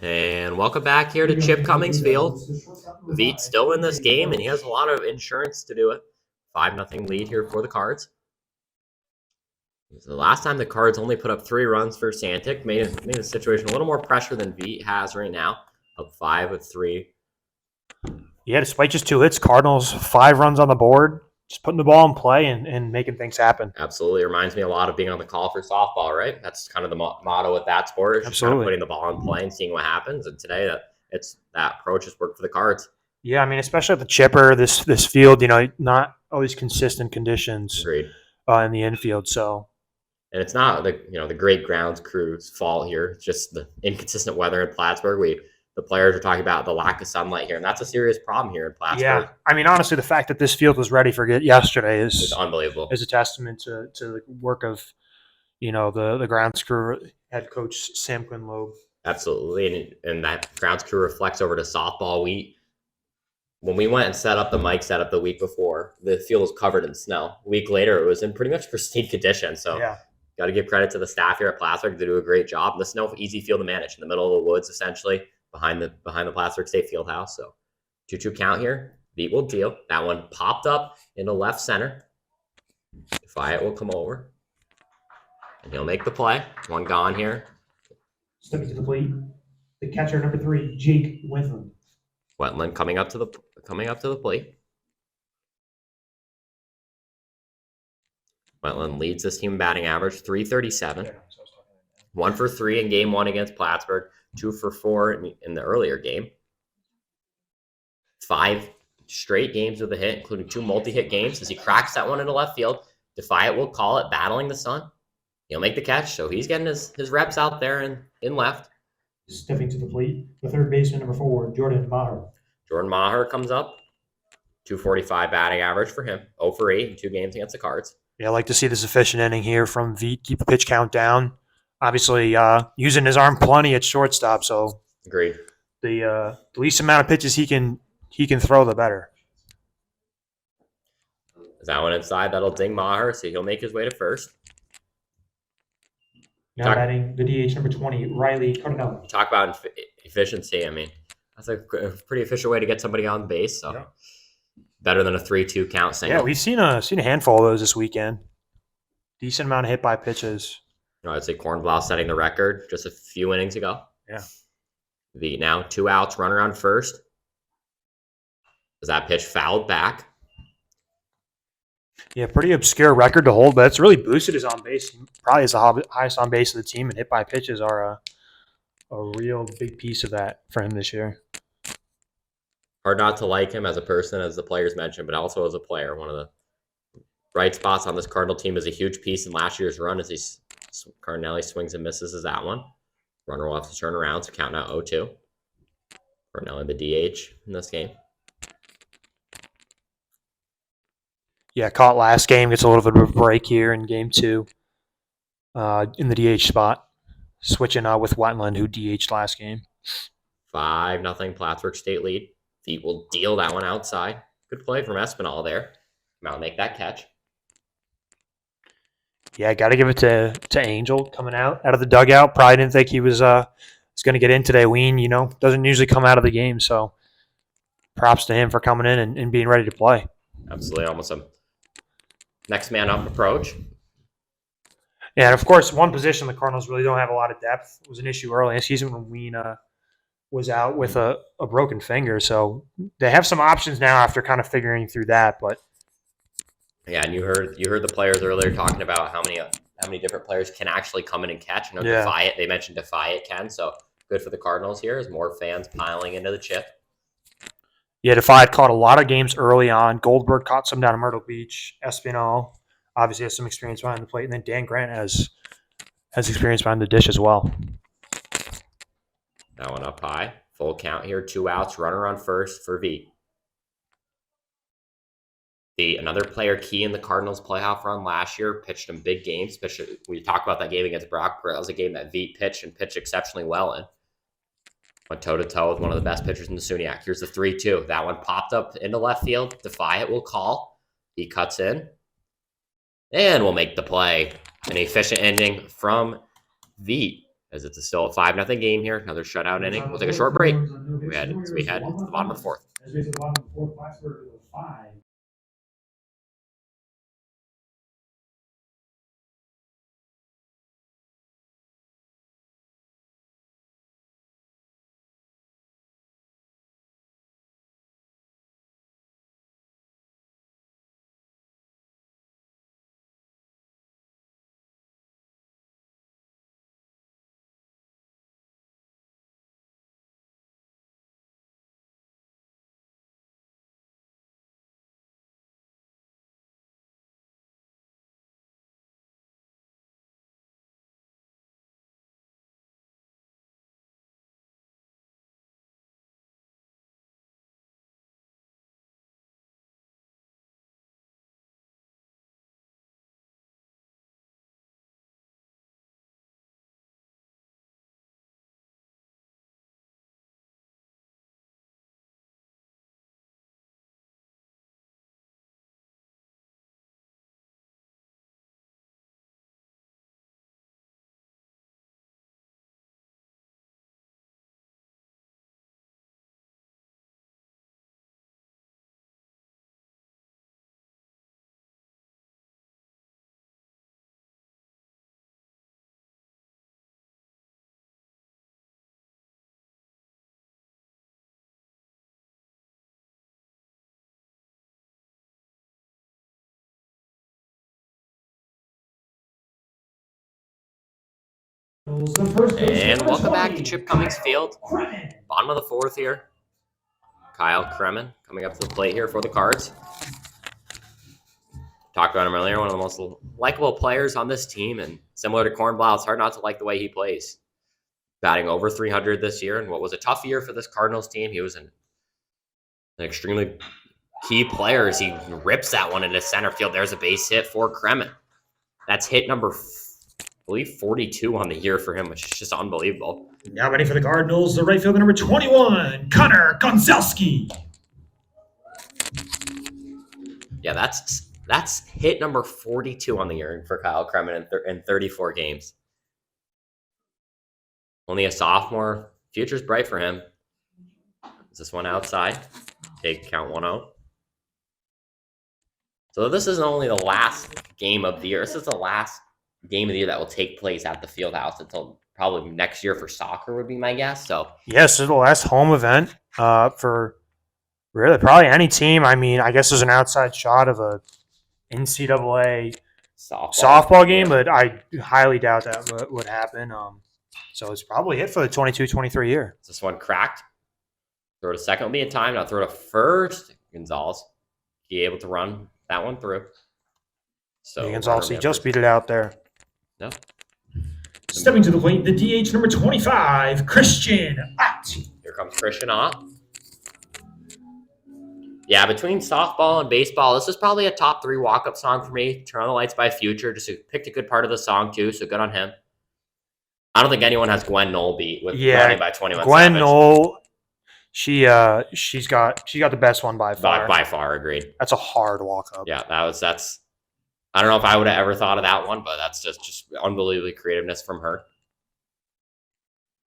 And welcome back here to Chip Cummings Field. Veet's still in this game, and he has a lot of insurance to do it. 5-0 lead here for the Cards. The last time the Cards only put up 3 runs for Santic, made the situation a little more pressure than Veet has right now. Up 5 with 3. Yeah, despite just 2 hits, Cardinals 5 runs on the board, just putting the ball in play and making things happen. Absolutely. Reminds me a lot of being on the call for softball, right? That's kind of the motto with that sport. It's just kind of putting the ball in play and seeing what happens. And today, that approach has worked for the Cards. Yeah, I mean, especially at the chipper, this field, not always consistent conditions. Agreed. In the infield. So, and it's not the great grounds crew's fault here. It's just the inconsistent weather in Plattsburgh. The players are talking about the lack of sunlight here, and that's a serious problem here in Plattsburgh. Yeah, I mean, honestly, the fact that this field was ready for yesterday is unbelievable. Is a testament to the work of the grounds crew, head coach Sam Quinlobe. Absolutely, and that grounds crew reflects over to softball. When we went and set up the mic setup the week before, the field was covered in snow. A week later, it was in pretty much pristine condition. So, got to give credit to the staff here at Plattsburgh. They do a great job. The snow, easy field to manage in the middle of the woods, essentially behind the Plattsburgh State Fieldhouse. So, 2-2 count here. Veet will deal. That one popped up into left center. Defiant will come over, and he'll make the play. One gone here. Stepping to the plate, the catcher number 3, Jake Wentland. Wentland coming up to the plate. Wentland leads this team in batting average, .337. 1 for 3 in game 1 against Plattsburgh. 2 for 4 in the earlier game. 5 straight games with a hit, including 2 multi-hit games. As he cracks that one into left field, Defiant will call it, battling the sun. He'll make the catch, so he's getting his reps out there in left. Stepping to the plate, the third baseman number 4, Jordan Maher. Jordan Maher comes up. .245 batting average for him. 0 for 8 in 2 games against the Cards. Yeah, I like to see this efficient inning here from Veet. Keep the pitch count down. Obviously, using his arm plenty at shortstop. So, agreed. The least amount of pitches he can throw, the better. Is that one inside? That'll ding Maher, so he'll make his way to first. Now batting the DH number 20, Riley Cardinelli. Talk about efficiency. I mean, that's a pretty efficient way to get somebody on base. So better than a 3-2 count single. Yeah, we've seen a handful of those this weekend. Decent amount of hit by pitches. I'd say Kornblau setting the record just a few innings ago. Yeah. The now 2 outs, runner on first. Is that pitch fouled back? Yeah, pretty obscure record to hold, but it's really boosted his on base. Probably is the highest on base of the team, and hit by pitches are a real big piece of that for him this year. Hard not to like him as a person, as the players mentioned, but also as a player. One of the bright spots on this Cardinal team is a huge piece in last year's run as Cardinelli swings and misses is that one. Runner will have to turn around, so count out 0-2. Cardinelli the DH in this game. Yeah, caught last game. Gets a little bit of a break here in game 2 in the DH spot. Switching with Wentland, who DH'd last game. 5-0 Plattsburgh State lead. Veet will deal that one outside. Good play from Espinal there. Come out and make that catch. Yeah, got to give it to Angel coming out of the dugout. Probably didn't think he was going to get in today. Ween, doesn't usually come out of the game, so props to him for coming in and being ready to play. Absolutely, almost a next man up approach. Yeah, and of course, one position the Cardinals really don't have a lot of depth. It was an issue early in the season when Ween was out with a broken finger. So they have some options now after kind of figuring through that. But yeah, and you heard the players earlier talking about how many different players can actually come in and catch. Defiant, they mentioned Defiant can, so good for the Cardinals here as more fans piling into the chip. Yeah, Defiant caught a lot of games early on. Goldberg caught some down in Myrtle Beach. Espinal obviously has some experience behind the plate, and then Dan Grant has experience behind the dish as well. That one up high. Full count here. 2 outs. Runner on first for Veet. Another player key in the Cardinals' playoff run last year, pitched in big games. We talked about that game against Brockport. That was a game that Veet pitched exceptionally well in. Went toe-to-toe with one of the best pitchers in the SUNYAC. Here's the 3-2. That one popped up into left field. Defiant will call. He cuts in. And will make the play. An efficient ending from Veet. as it's still a 5-0 game here. Another shutout inning. We'll take a short break. We head into the bottom of the fourth. As we get to the bottom of the fourth, Plattsburgh with a 5. And welcome back to Chip Cummings Field. Bottom of the fourth here. Kyle Kremen coming up to the plate here for the Cards. Talked about him earlier, one of the most likable players on this team, and similar to Kornblau, it's hard not to like the way he plays. Batting over 300 this year, and what was a tough year for this Cardinals team. He was an extremely key player as he rips that one into center field. There's a base hit for Kremen. That's hit number, I believe, 42 on the year for him, which is just unbelievable. Now ready for the Cardinals, the right fielder number 21, Connor Gonzalski. Yeah, that's hit number 42 on the year for Kyle Kremen in 34 games. Only a sophomore. Future's bright for him. Is this one outside? Take count 1-0. So this isn't only the last game of the year. This is the last game of the year that will take place at the field house until probably next year for soccer would be my guess. So Yes, this is the last home event for really probably any team. I mean, I guess there's an outside shot of a NCAA softball game, but I highly doubt that would happen. So it's probably it for the 22-23 year. This one cracked. Throw to second will be in time. Now throw to first. Gonzalez be able to run that one through. So Gonzalez, he just beat it out there. No. Stepping to the plate, the DH number 25, Christian Ott. Here comes Christian Ott. Yeah, between softball and baseball, this is probably a top 3 walk-up song for me. Turn on the Lights by Future. Just picked a good part of the song, too, so good on him. I don't think anyone has Gwen Knoll beat with Running by 21 Gwen Savage. Knoll, she's got the best one by far. By far, agreed. That's a hard walk-up. Yeah, that's I don't know if I would have ever thought of that one, but that's just unbelievably creativeness from her.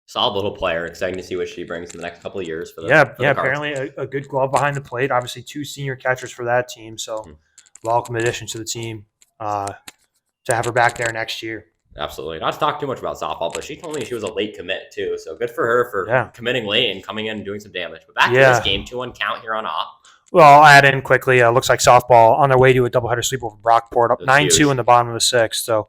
Solid little player. Exciting to see what she brings in the next couple of years for the for the Cards. Apparently a good glove behind the plate. Obviously 2 senior catchers for that team, so welcome addition to the team to have her back there next year. Absolutely. Not to talk too much about softball, but she told me she was a late commit too. So good for her for committing late and coming in and doing some damage. But back to this game, 2-1 count here on Ott. Well, I'll add in quickly. Looks like softball on their way to a doubleheader sweep over Brockport, up 9-2 in the bottom of the 6th. So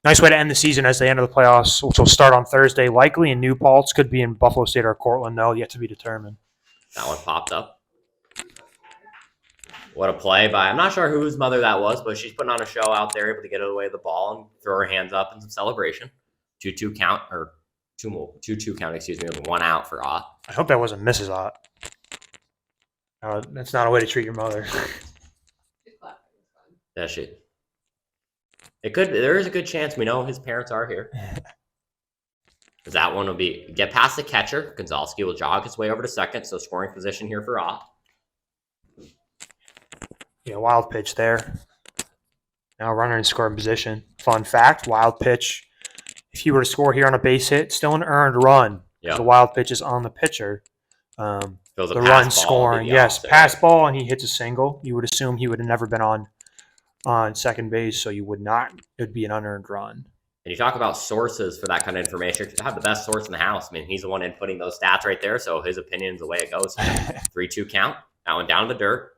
nice way to end the season as they enter the playoffs, which will start on Thursday, likely in New Paltz. Could be in Buffalo State or Cortland, though, yet to be determined. That one popped up. What a play by, I'm not sure whose mother that was, but she's putting on a show out there, able to get away with the ball and throw her hands up in some celebration. 2-2 count, or 2-2 count, excuse me, with 1 out for Ott. I hope that wasn't Mrs. Ott. That's not a way to treat your mother. That shit. There is a good chance we know his parents are here. Because that one will be, get past the catcher. Gonzalski will jog his way over to second, so scoring position here for Ott. Yeah, wild pitch there. Now runner in scoring position. Fun fact, wild pitch if he were to score here on a base hit, still an earned run. Yeah. The wild pitch is on the pitcher. Feels a The pass run ball scoring, would be the yes, opposite, pass right? ball, and he hits a single. You would assume he would have never been on second base, so you would not. It would be an unearned run. And you talk about sources for that kind of information. You have the best source in the house. I mean, he's the one inputting those stats right there, so his opinion's the way it goes. 3-2 count. That one down to the dirt.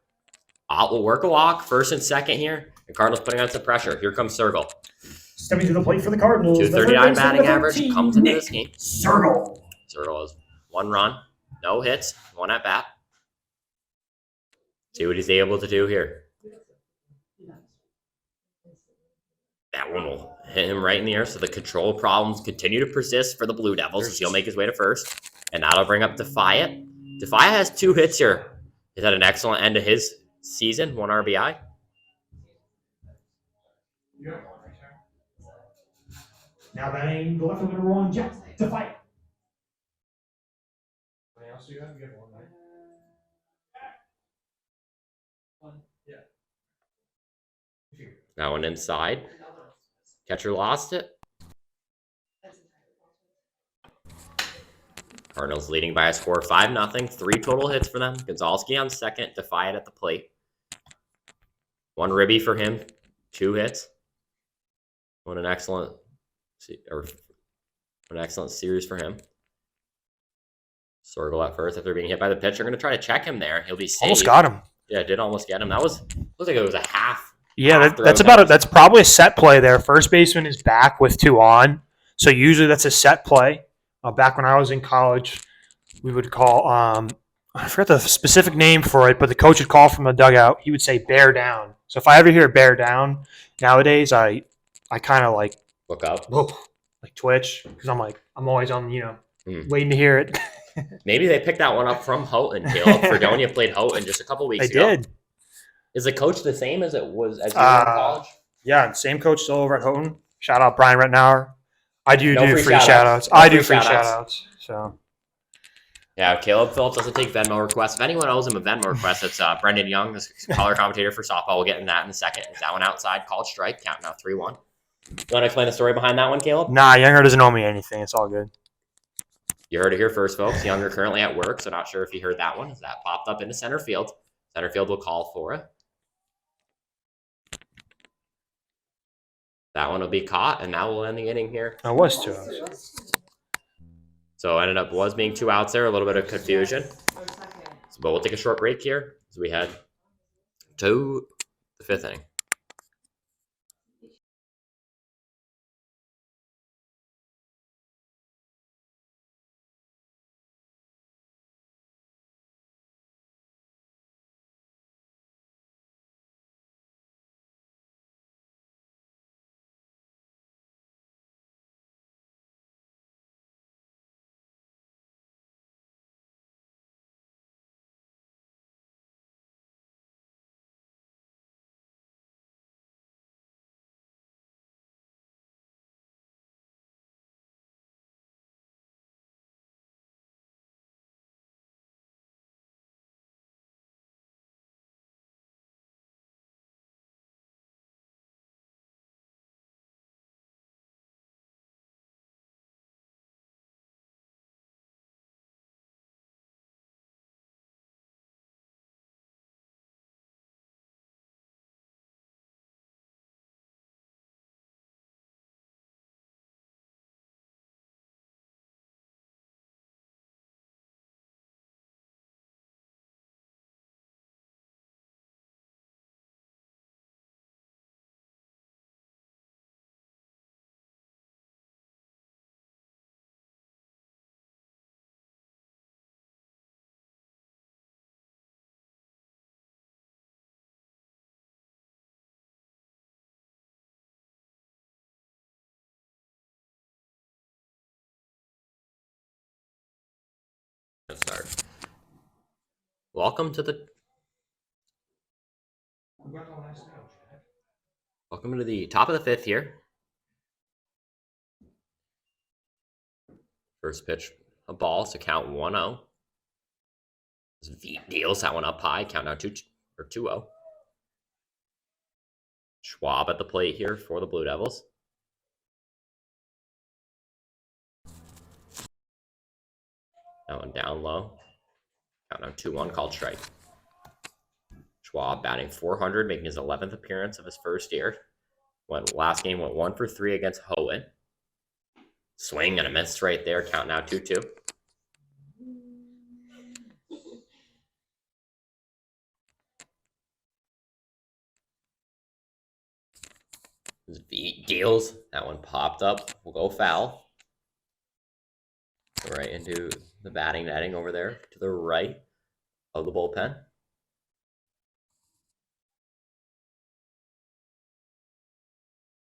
Ott will work a walk, first and second here. And Cardinals putting on some pressure. Here comes Sergel. Stepping to the plate for the Cardinals. 239 batting average comes into this game. Sergel. Sergel has 1 run, no hits, 1 at bat. See what he's able to do here. That one will hit him right in the ear, so the control problems continue to persist for the Blue Devils as he'll make his way to first. And that'll bring up Defiant. Defiant has 2 hits here. He's had an excellent end to his season, 1 RBI. Now batting the left fielder Ron Jackson to fight. That one inside. Catcher lost it. Cardinals leading by a score of 5-0. 3 total hits for them. Gonzalski on second. Defiant at the plate. 1 ribby for him. 2 hits. What an excellent series for him. Sorgel at first after being hit by the pitcher. Going to try to check him there. He'll be safe. Almost got him. Yeah, did almost get him. That was looked like it was a half. Yeah, that's probably a set play there. First baseman is back with 2 on, so usually that's a set play. Back when I was in college, we would call I forget the specific name for it, but the coach would call from the dugout. He would say "bear down." So if I ever hear "bear down" nowadays, I kind of like look up, like twitch because I'm always on waiting to hear it. Maybe they picked that one up from Houghton. Caleb Fredonia played Houghton just a couple weeks ago. They did. Is the coach the same as it was as you were in college? Yeah, same coach still over at Houghton. Shout out Brian Rettenauer. I do free shout outs. No I do free shout outs. So yeah, Caleb Phillips doesn't take Venmo requests. If anyone owes him a Venmo request, it's Brendan Young, the color commentator for softball. We'll get in that in a second. Is that one outside? Called strike. Count now 3-1. You want to explain the story behind that one, Caleb? Nah, Younger doesn't owe me anything. It's all good. You heard it here first, folks. Younger currently at work, so not sure if you heard that one. As that popped up into center field. Center field will call for it. That one will be caught, and now we'll end the inning here. It was 2 outs. So ended up was being 2 outs there, a little bit of confusion. But we'll take a short break here as we head to the 5th inning. Let's start. Welcome to the top of the 5th here. First pitch, a ball, so count 1-0. Veet deals that one up high, count now 2-0. Schwab at the plate here for the Blue Devils. That one down low. Count now 2-1, called strike. Schwab batting 400, making his 11th appearance of his first year. Last game went 1 for 3 against Hoenn. Swing and a miss right there. Count now 2-2. V deals. That one popped up. We'll go foul. Right into the batting netting over there to the right of the bullpen.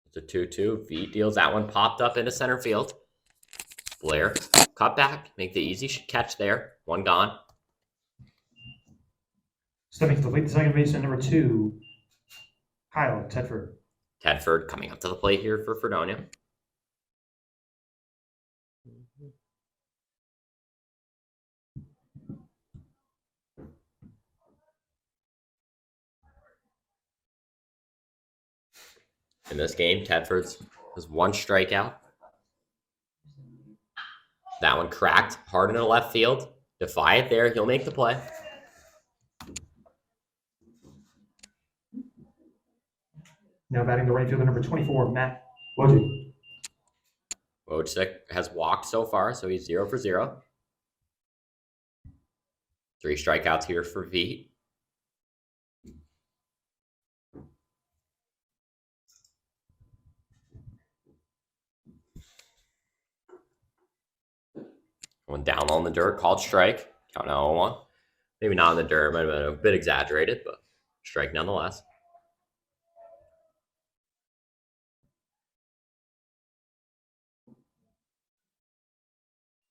It's a 2-2. V deals. That one popped up into center field. Blair, cut back, make the easy catch there. One gone. Stepping to the plate, the second baseman, number 2, Kyle Tedford. Tedford coming up to the plate here for Fredonia. In this game, Tedford's has 1 strikeout. That one cracked hard into left field. Defy it there. He'll make the play. Now batting the right fielder, number 24, Matt Wojcik. Wojcik has walked so far, so he's 0 for 0. 3 strikeouts here for V. One down on the dirt, called strike. Count now 0-1. Maybe not in the dirt, might have been a bit exaggerated, but strike nonetheless.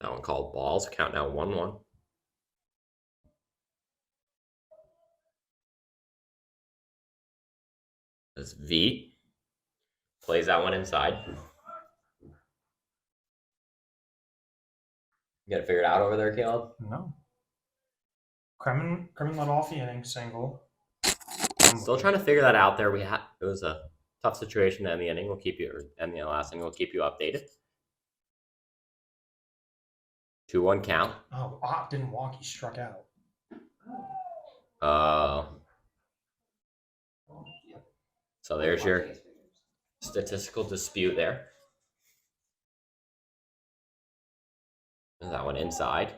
That one called balls. Count now 1-1. As V plays that one inside. You got it figured out over there, Caleb? No. Kremen led off the inning, single. Still trying to figure that out there. It was a tough situation to end the inning. We'll keep you, or end the last inning. We'll keep you updated. 2-1 count. Oh, didn't walk. He struck out. So there's your statistical dispute there. And that one inside.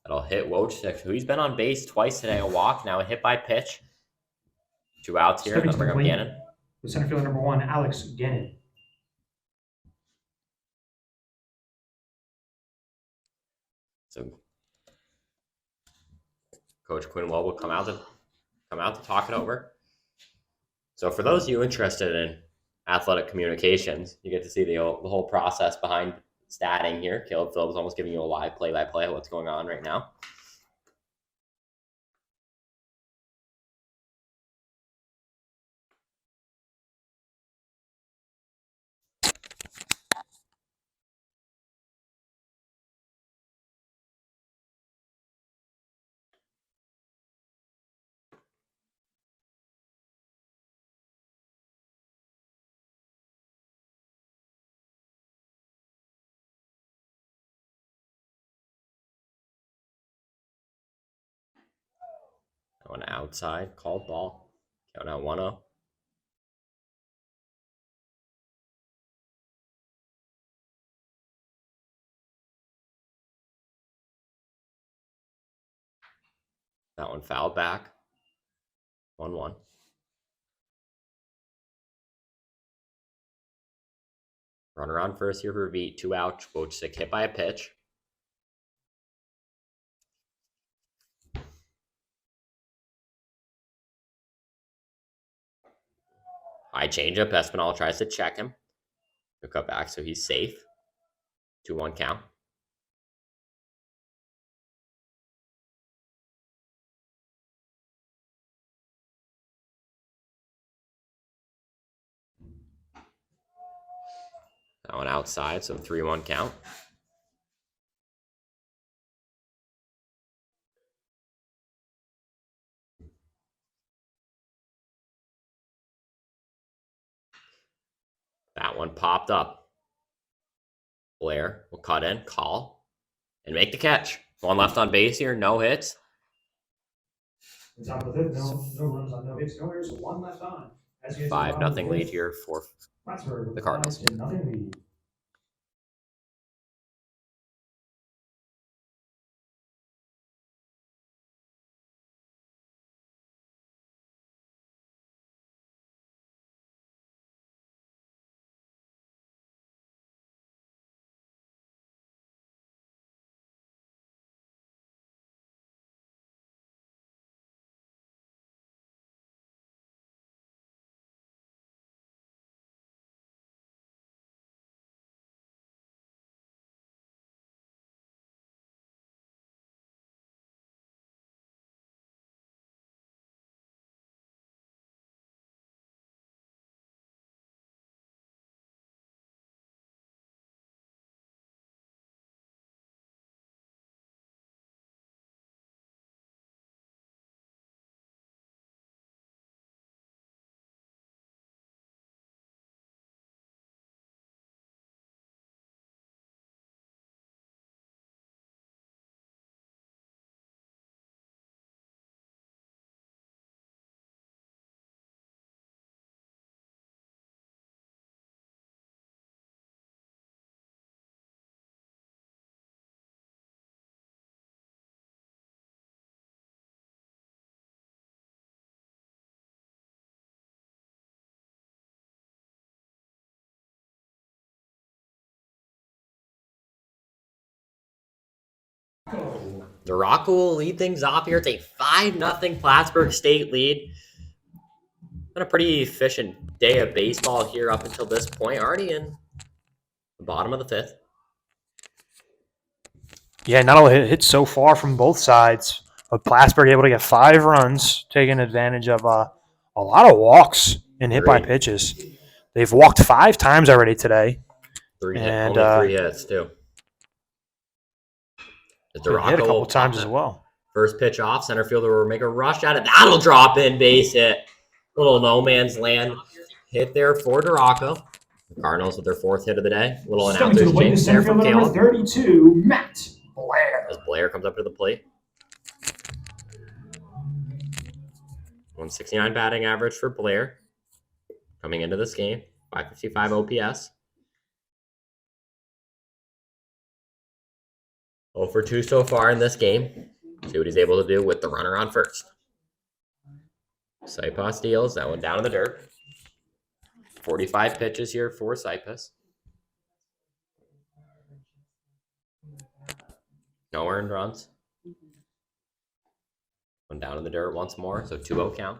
That'll hit Wojcik, who he's been on base twice today. A walk, now a hit by pitch. 2 outs here. That'll bring up Gannon. The center fielder, number 1, Alex Gannon. So Coach Quinwell will come out to talk it over. So for those of you interested in athletic communications, you get to see the whole process behind statting here. Caleb Phillips almost giving you a live play-by-play of what's going on right now. Going outside, called ball. Count out 1-0. That one fouled back. 1-1. Runner on first here for V. 2 out. Wojcik hit by a pitch. High changeup. Espinal tries to check him. He'll cut back, so he's safe. 2-1 count. That one outside, so 3-1 count. That one popped up. Blair will cut in, call. and make the catch. One left on base here, no hits. The top of the fifth, no runs on no hits, no errors, one left on. As you enter the 5-0 bottom of the lead fifth, here for Plattsburgh with the a Cardinals. 5-0 lead. Duraco will lead things off here. It's a 5-0 Plattsburgh State lead. Been a pretty efficient day of baseball here up until this point. Already in the bottom of the fifth. Yeah, not only hits so far from both sides, but Plattsburgh able to get 5 runs, taking advantage of a lot of walks and hit by Agreed. pitches. They've walked 5 times already today. And, only 3 hits too. Been hit a couple times as well. First pitch off, center fielder will make a rush at it. That'll drop in, base hit. Little no man's land hit there for Duraco. The Cardinals with their 4th hit of the day. Little Stepping to the announcer's plate, jinx center there from fielder number Caleb. 32, Matt Blair. As Blair comes up to the plate. 169 batting average for Blair. Coming into this game. 555 OPS. 0 for 2 so far in this game. See what he's able to do with the runner on first. Saipas deals that one down in the dirt. 45 pitches here for Saipas. No earned runs. One down in the dirt once more, so 2-0 count.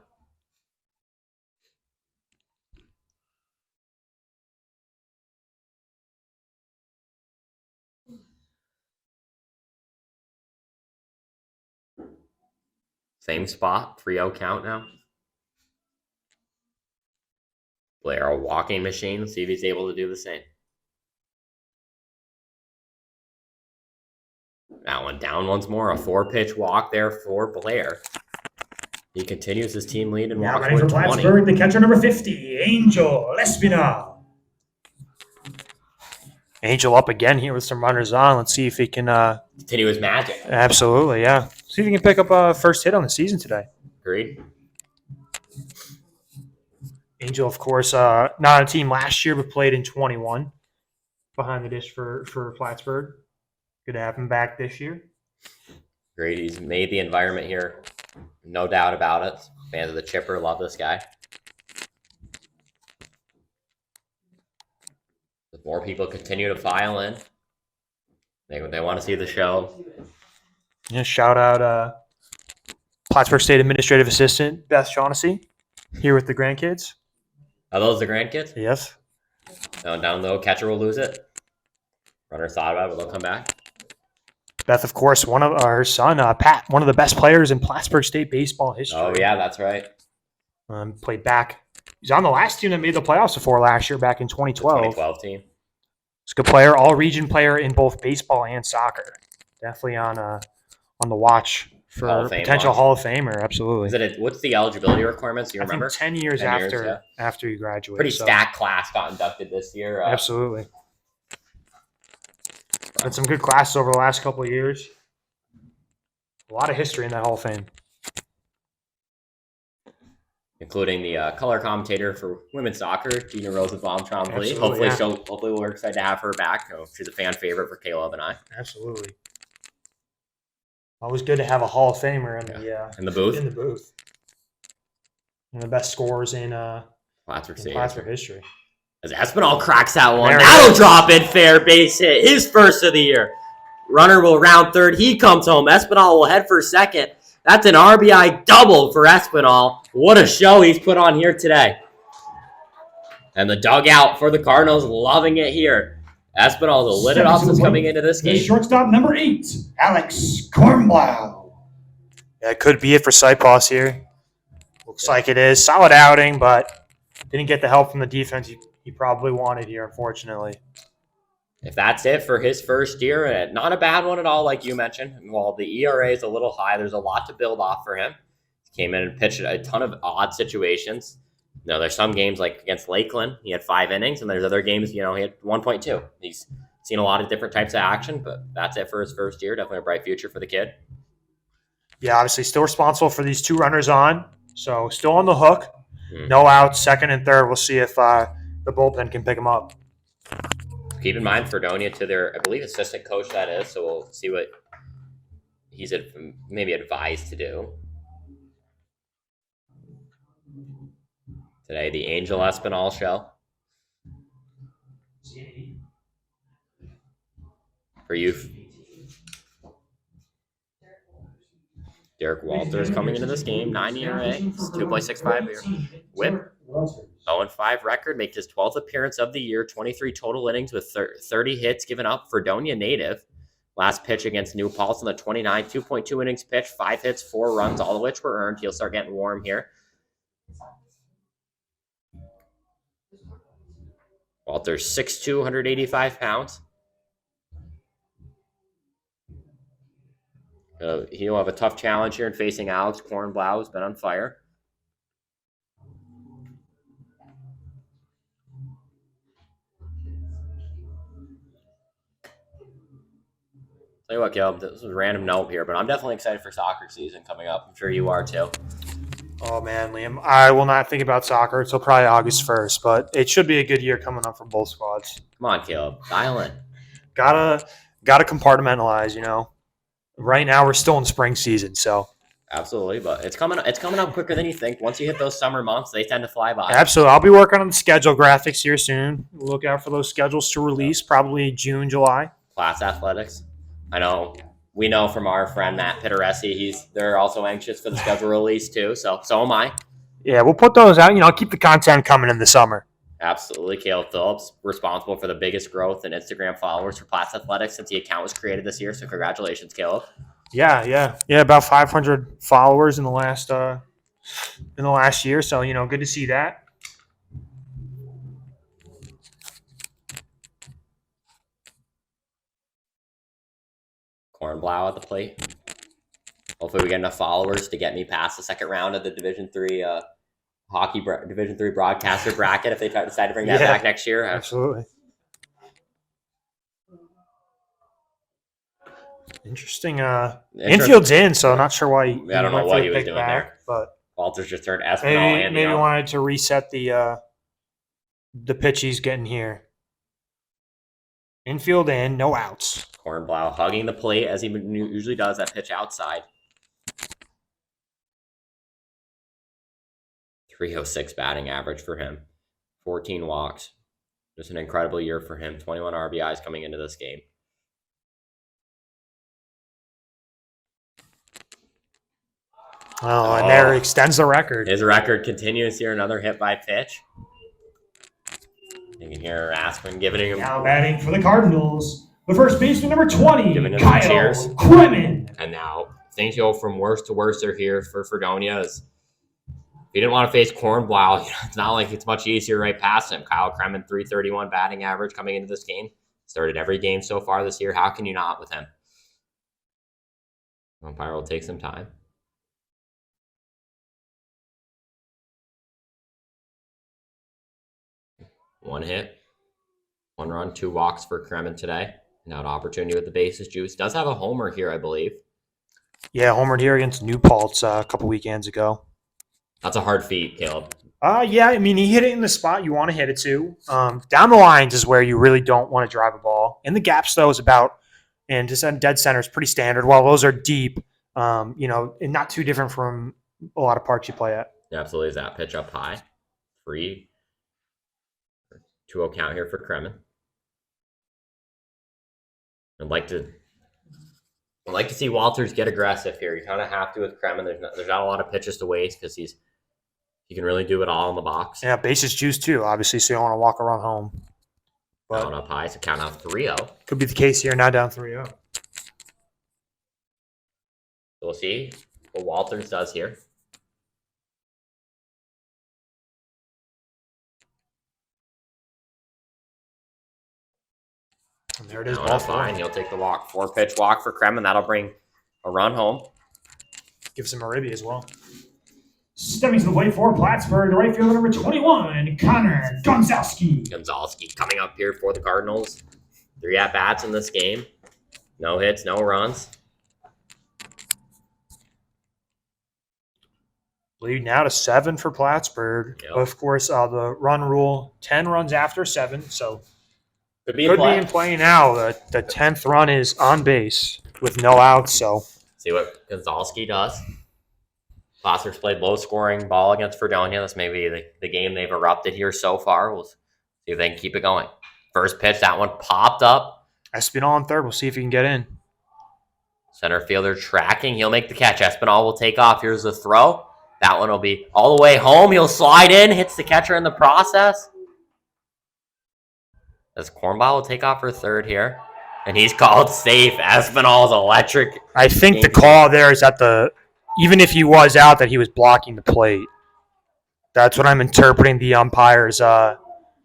Same spot, 3-0 count now. Blair, a walking machine. Let's see if he's able to do the same. That one down once more. A 4-pitch walk there for Blair. He continues his team lead and Now walks batting for with 20. Plattsburgh, the catcher number 50, Angel Espinal. Angel up again here with some runners on. Let's see if he can. Continue his magic. Absolutely, yeah. See if he can pick up a first hit on the season today. Agreed. Angel, of course, not on a team last year, but played in 21 behind the dish for Plattsburgh. Good to have him back this year. Great. He's made the environment here. No doubt about it. Fans of the Chipper love this guy. As more people continue to file in, they want to see the show. Yeah, shout out Plattsburgh State Administrative Assistant Beth Shaughnessy here with the grandkids. Are those the grandkids? Yes. Down low, catcher will lose it. Runner thought about it, but they'll come back. Beth, of course, one of her son, Pat, one of the best players in Plattsburgh State baseball history. Oh, yeah, that's right. Played back. He's on the last team that made the playoffs before last year, back in 2012. 2012 team. He's a good player, all-region player in both baseball and soccer. Definitely on the watch for Hall of Fame potential watch. Hall of Famer. Absolutely. What's the eligibility requirements? Do you I think remember? 10 years 10 years, after you graduate. Pretty so- stacked class got inducted this year. Absolutely. Been some good classes over the last couple of years. A lot of history in that Hall of Fame. Including the color commentator for women's soccer, Dina Rosenbaum Trombley. Absolutely, Hopefully we're excited to have her back. She's a fan favorite for Caleb and I. Absolutely. Always good to have a Hall of Famer In the booth. In the booth. One of the best scorers in Plattsburgh history. As Espinal cracks that one. There it That'll is. drop in. Fair base hit. His first of the year. Runner will round third. He comes home. Espinal will head for second. That's an RBI double for Espinal. What a show he's put on here today. And the dugout for the Cardinals loving it here. Espinal lit it up since coming into this game. Shortstop number 8, Alex Kornblau. Yeah, it could be it for Sipos here. Looks like it is. Solid outing, but didn't get the help from the defense he probably wanted here, unfortunately. If that's it for his first year, not a bad one at all, like you mentioned. While the ERA is a little high, there's a lot to build off for him. He came in and pitched a ton of odd situations. Now, there's some games like against Lakeland, he had 5 innings, and there's other games, he had 1.2. He's seen a lot of different types of action, but that's it for his first year. Definitely a bright future for the kid. Yeah, obviously still responsible for these 2 runners on, so still on the hook. Hmm. No outs, second and third. We'll see if the bullpen can pick him up. Keep in mind, Fredonia to their, I believe, assistant coach that is, so we'll see what he's maybe advised to do. Today, the Angel Espinal show. For you, Derek Walters coming into this game, 9 ERA, 2.65 whip, 0-5 record, makes his 12th appearance of the year, 23 total innings with 30 hits given up. Fredonia native. Last pitch against New Paltz on the 29, 2.2 innings pitched, 5 hits, 4 runs, all of which were earned. He'll start getting warm here. Walters 6'2", 185 pounds. He'll have a tough challenge here in facing Alex Kornblau, who's been on fire. Tell you what, Caleb, this was a random note here, but I'm definitely excited for soccer season coming up. I'm sure you are too. Oh, man, Liam. I will not think about soccer until probably August 1st, but it should be a good year coming up for both squads. Come on, Caleb. Dial in. Gotta compartmentalize, Right now, we're still in spring season, so. Absolutely, but it's coming up quicker than you think. Once you hit those summer months, they tend to fly by. Absolutely. I'll be working on the schedule graphics here soon. Look out for those schedules to release, probably June, July. Class athletics. I know. We know from our friend Matt Pitteresi, they're also anxious for the schedule release too. So am I. Yeah, we'll put those out. Keep the content coming in the summer. Absolutely. Caleb Phillips, responsible for the biggest growth in Instagram followers for Class Athletics since the account was created this year. So congratulations, Caleb. Yeah. About 500 followers in the last year. So good to see that. Kornblau at the plate. Hopefully, we get enough followers to get me past the second round of the Division III Division III broadcaster bracket if they decide to bring that back next year. Absolutely. Interesting. Infield's in, so not sure why. I don't know what he was doing there. But Walters just turned Espinal maybe wanted to reset the pitch he's getting here. Infield in, no outs. Kornblau hugging the plate as he usually does. That pitch outside. 306 batting average for him. 14 walks. Just an incredible year for him. 21 RBIs coming into this game. And there extends the record. His record continues here. Another hit by pitch. You can hear Aspen giving him. Now batting for the Cardinals, the first baseman number 20, Giving him Kyle cheers. Kremen. And now things go from worse to worse here for Fredonia. If you didn't want to face Kornblau, it's not like it's much easier right past him. Kyle Kremen, 331 batting average coming into this game. Started every game so far this year. How can you not with him? Umpire will take some time. One hit, 1 run, 2 walks for Kremen today. Now an opportunity with the bases juice. Does have a homer here, I believe. Yeah, homered here against New Paltz a couple weekends ago. That's a hard feat, Caleb. Yeah, I mean, he hit it in the spot you want to hit it to. Down the lines is where you really don't want to drive a ball. In the gaps, though, is about, and just dead center is pretty standard. While those are deep, and not too different from a lot of parks you play at. Yeah, absolutely. Is that pitch up high? 3-2-0 count here for Kremen. I'd like to see Walters get aggressive here. You kind of have to with Kremen. There's not a lot of pitches to waste because he can really do it all in the box. Yeah, bases juice too, obviously, so you don't want to walk around home. But down up high, so count out 3-0. Could be the case here, now down 3-0. So we'll see what Walters does here. And there it is. Ball fine. He'll take the walk. 4-pitch walk for Kremen. That'll bring a run home. Gives him a ribby as well. Stepping to the plate for Plattsburgh, the right fielder number 21, Connor Gonzalski. Gonzalski coming up here for the Cardinals. 3 at-bats in this game. No hits, no runs. Lead now to 7 for Plattsburgh. Yep. Of course, the run rule, 10 runs after 7, so Could be could in play. be in play now. The 10th run is on base with no outs, so See what Gonzalski does. Foster's played low-scoring ball against Fredonia. That's maybe the game they've erupted here so far. We'll see if they can keep it going. First pitch, that one popped up. Espinal on third. We'll see if he can get in. Center fielder tracking. He'll make the catch. Espinal will take off. Here's the throw. That one will be all the way home. He'll slide in, hits the catcher in the process. As Cornball will take off for third here. And he's called safe. Espinal's electric. I think the call there is that even if he was out, that he was blocking the plate. That's what I'm interpreting the umpire's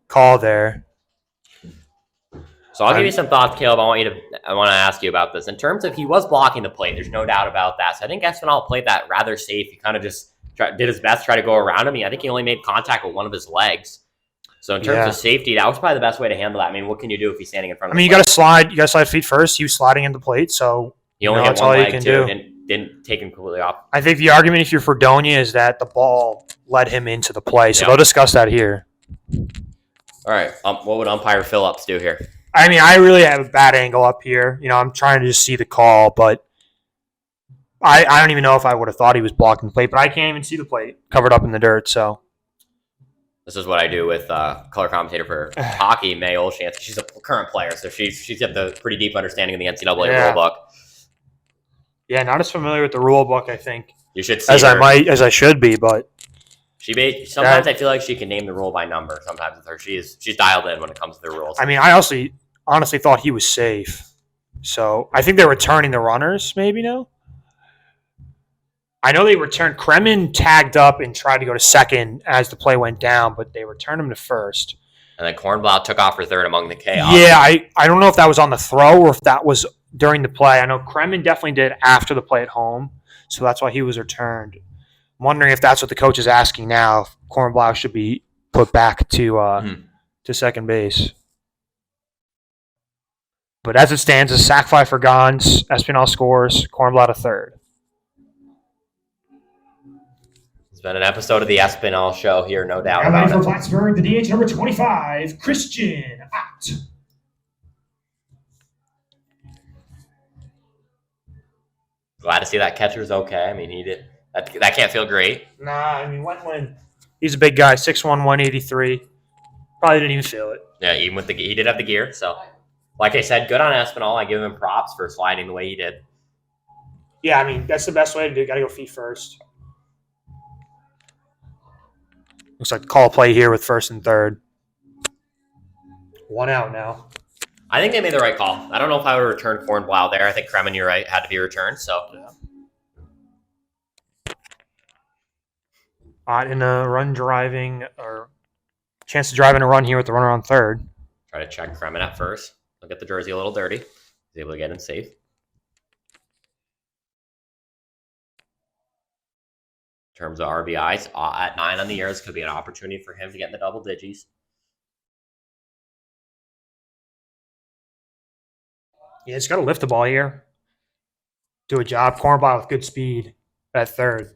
call there. So I'll give you some thoughts, Caleb. I want to ask you about this. In terms of he was blocking the plate, there's no doubt about that. So I think Espinal played that rather safe. He kind of just did his best to try to go around him. I think he only made contact with one of his legs. So in terms of safety, that was probably the best way to handle that. I mean, what can you do if he's standing in front of the you plate? got to slide feet first. He was sliding in the plate, so He only hit that's one all you leg, can too. do. Didn't take him completely off. I think the argument, if you're Fredonia, is that the ball led him into the play. So Yeah. they'll discuss that here. All right. What would umpire Phillips do here? I mean, I really have a bad angle up here. I'm trying to just see the call, but I don't even know if I would have thought he was blocking the plate, but I can't even see the plate covered up in the dirt. So This is what I do with color commentator for hockey, May Olshansky. She's a current player, so she's got the pretty deep understanding of the NCAA Yeah. rule book. yeah, not as familiar with the rule book, I think, You should see as her. I should be, but Sometimes I feel like she can name the rule by number. Sometimes with her, she's dialed in when it comes to the rules. I mean, I honestly thought he was safe. So I think they're returning the runners, maybe now. I know they returned. Kremen tagged up and tried to go to second as the play went down, but they returned him to first. And then Cornblow took off for third among the chaos. Yeah, I don't know if that was on the throw or if that was during the play. I know Kremen definitely did after the play at home, so that's why he was returned. I'm wondering if that's what the coach is asking now. If Cornblow should be put back to second base. But as it stands, a sac fly for Gons. Espinal scores. Cornblow to third. It's been an episode of the Espinal Show here, no doubt Now ready about for it. Plattsburgh, the DH number 25, Christian Ott. Glad to see that catcher's okay. I mean, he did that can't feel great. Nah, I mean, when he's a big guy, 6'1", 183. Probably didn't even feel it. Yeah, even with he did have the gear. So, like I said, good on Espinal. I give him props for sliding the way he did. Yeah, I mean, that's the best way to do it. Got to go feet first. Looks like call play here with first and third. 1 out now. I think they made the right call. I don't know if I would have returned Cornblow there. I think Kremen, you're right, had to be returned. So, In a run driving or chance to drive in a run here with the runner on third. try to check Kremen at first. He'll get the jersey a little dirty. He's able to get in safe. In terms of RBIs, at 9 on the year, this could be an opportunity for him to get in the double digits. Yeah, it's got to lift the ball here. Do a job. Cornball with good speed at third.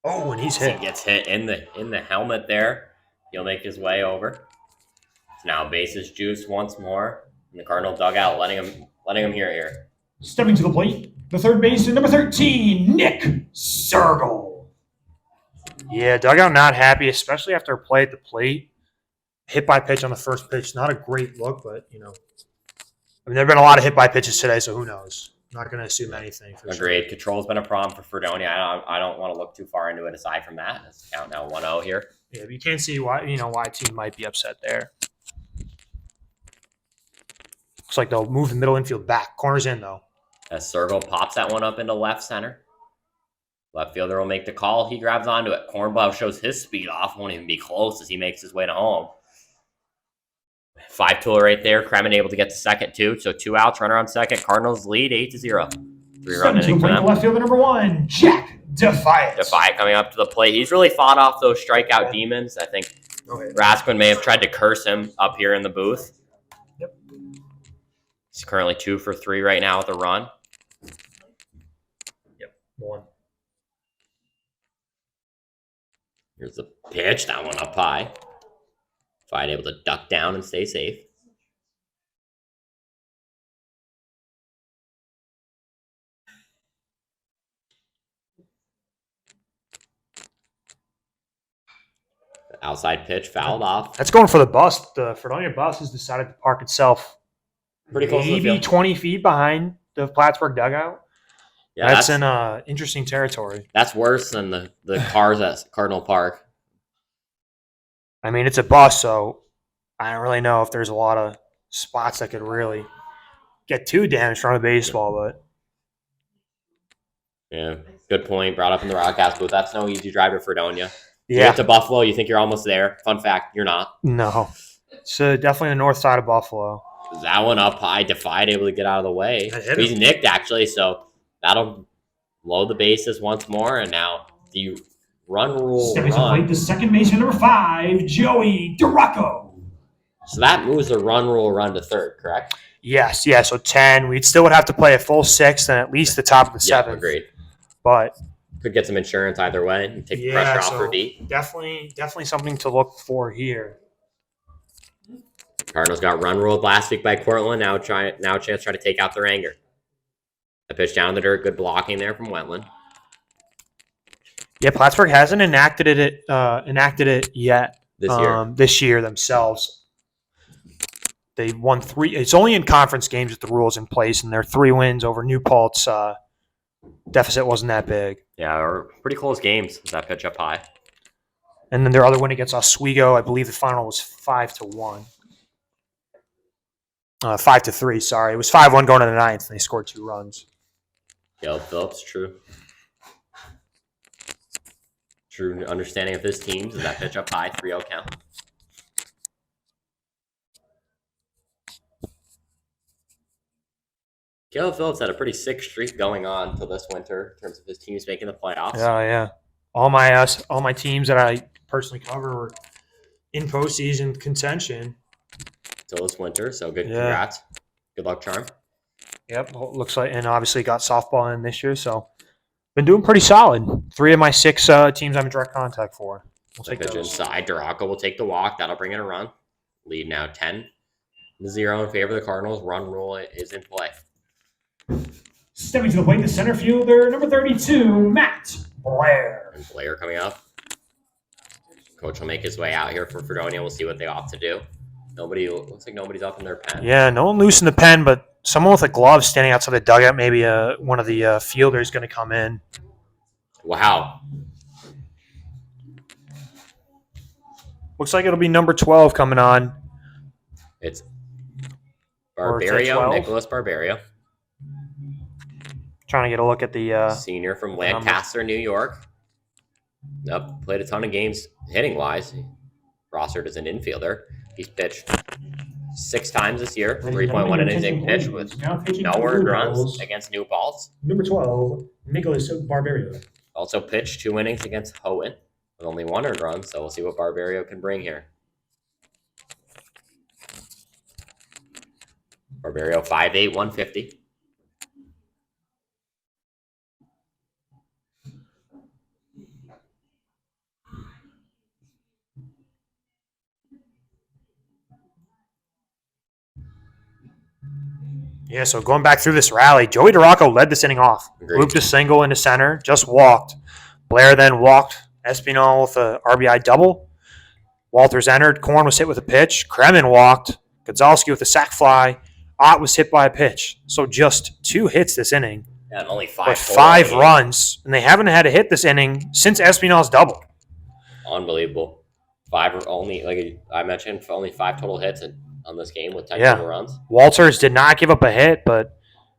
Oh, and he's He hit. gets hit in the helmet there. He'll make his way over. So now bases juice once more. In the Cardinal dugout, letting him hear it here. Stepping to the plate, the third baseman, number 13, Nick Sergel. Yeah, dugout not happy, especially after a play at the plate. Hit by pitch on the first pitch. Not a great look, but, you know. I mean, there have been a lot of hit by pitches today, so who knows? I'm not going to assume anything for Agreed. sure. Control's been a problem for Fredonia. I don't want to look too far into it aside from that. It's count now 1-0 here. Yeah, but you can't see why a team might be upset there. Looks like they'll move the middle infield back. Corner's in, though. As Sergel pops that one up into left center. Left fielder will make the call. He grabs onto it. Cornblow shows his speed off. Won't even be close as he makes his way to home. 5-tool right there. Kremen able to get to second, too. So 2 outs, runner on second. Cardinals lead 8-0. 3-run inning for them. Left fielder number 1, Jack Defiant. Defiant coming up to the plate. He's really fought off those strikeout demons. I think Raskin may have tried to curse him up here in the booth. Yep. He's currently 2 for 3 right now with a run. Yep, 1. Here's the pitch. That one up high. Defiant able to duck down and stay safe. Outside pitch fouled off. That's going for the bus. The Fredonia bus has decided to park itself Pretty close to the maybe field. 20 feet behind the Plattsburgh dugout. Yeah, that's in interesting territory. That's worse than the cars at Cardinal Park. I mean, it's a bus, so I don't really know if there's a lot of spots that could really get too damaged from a baseball, but Yeah, good point. Brought up in the broadcast booth. That's no easy drive to Fredonia. You yeah. get to Buffalo, you think you're almost there. Fun fact, you're not. No. So definitely the north side of Buffalo. That one up high, Defied able to get out of the way. That hit He's him. nicked, actually, so that'll load the bases once more. And now the run rule Stepping to the plate, run. the second baseman, number 5, Joey DeRocco. So that moves the run rule run to third, correct? Yes, yeah. So 10. We still would have to play a full 6th and at least the top of the Yeah, 7th. agreed. But Could get some insurance either way and take the pressure off for D. definitely something to look for here. Cardinals got run ruled last week by Cortland. Now a chance to try to take out their anger. A pitch down the dirt. Good blocking there from Wetland. Yeah, Plattsburgh hasn't enacted it yet This year. This year themselves. They won 3. It's only in conference games with the rules in place, and their 3 wins over New Paltz. Deficit wasn't that big. Yeah, or pretty close games with that pitch up high. And then their other win against Oswego, I believe the final was 5-1. 5-3, sorry. It was 5-1 going to the 9th, and they scored 2 runs. Caleb Phillips, true understanding of his teams is that pitch up high, 3-0 count. Caleb Phillips had a pretty sick streak going on till this winter in terms of his teams making the playoffs. Yeah. All my teams that I personally cover were in postseason contention. Till this winter, so good. Yeah. Congrats. Good luck, Charm. Yep, well, looks like, and obviously got softball in this year, so been doing pretty solid. 3 of my 6 teams I'm in direct contact for. We'll take Pitch those. inside. Duraco will take the walk. That'll bring in a run. Lead now 10-0 in favor of the Cardinals. Run rule is in play. Stepping to the plate, the center fielder, number 32, Matt Blair. And Blair coming up. Coach will make his way out here for Fredonia. We'll see what they opt to do. Looks like nobody's up in their pen. Yeah, no one loosened the pen, but someone with a glove standing outside the dugout. Maybe one of the fielders going to come in. Wow. Looks like it'll be number 12 coming on. It's Or is that Barbario, 12? Nicholas Barbario. Trying to get a look at the Senior from Lancaster, New York. Yep, played a ton of games hitting-wise. Rostered as an infielder. He's pitched 6 times this year. 3.1 innings pitch with no earned runs against New Paltz. Number 12, Nicholas Barbario. Also pitched 2 innings against Hoenn with only 1 earned run, so we'll see what Barbario can bring here. Barberio 5'8", 150. Yeah, so going back through this rally, Joey DeRocco led this inning off. Agreed. Looped a single into center, just walked. Blair then walked Espinal with a RBI double. Walters entered. Korn was hit with a pitch. Kremen walked. Gonzalski with a sac fly. Ott was hit by a pitch. So just 2 hits this inning, Yeah, and only 5 but total. 5 runs, and they haven't had a hit this inning since Espinal's double. Unbelievable. 5 only, like I mentioned, only 5 total hits on this game with 10 Yeah. total runs. Walters did not give up a hit, but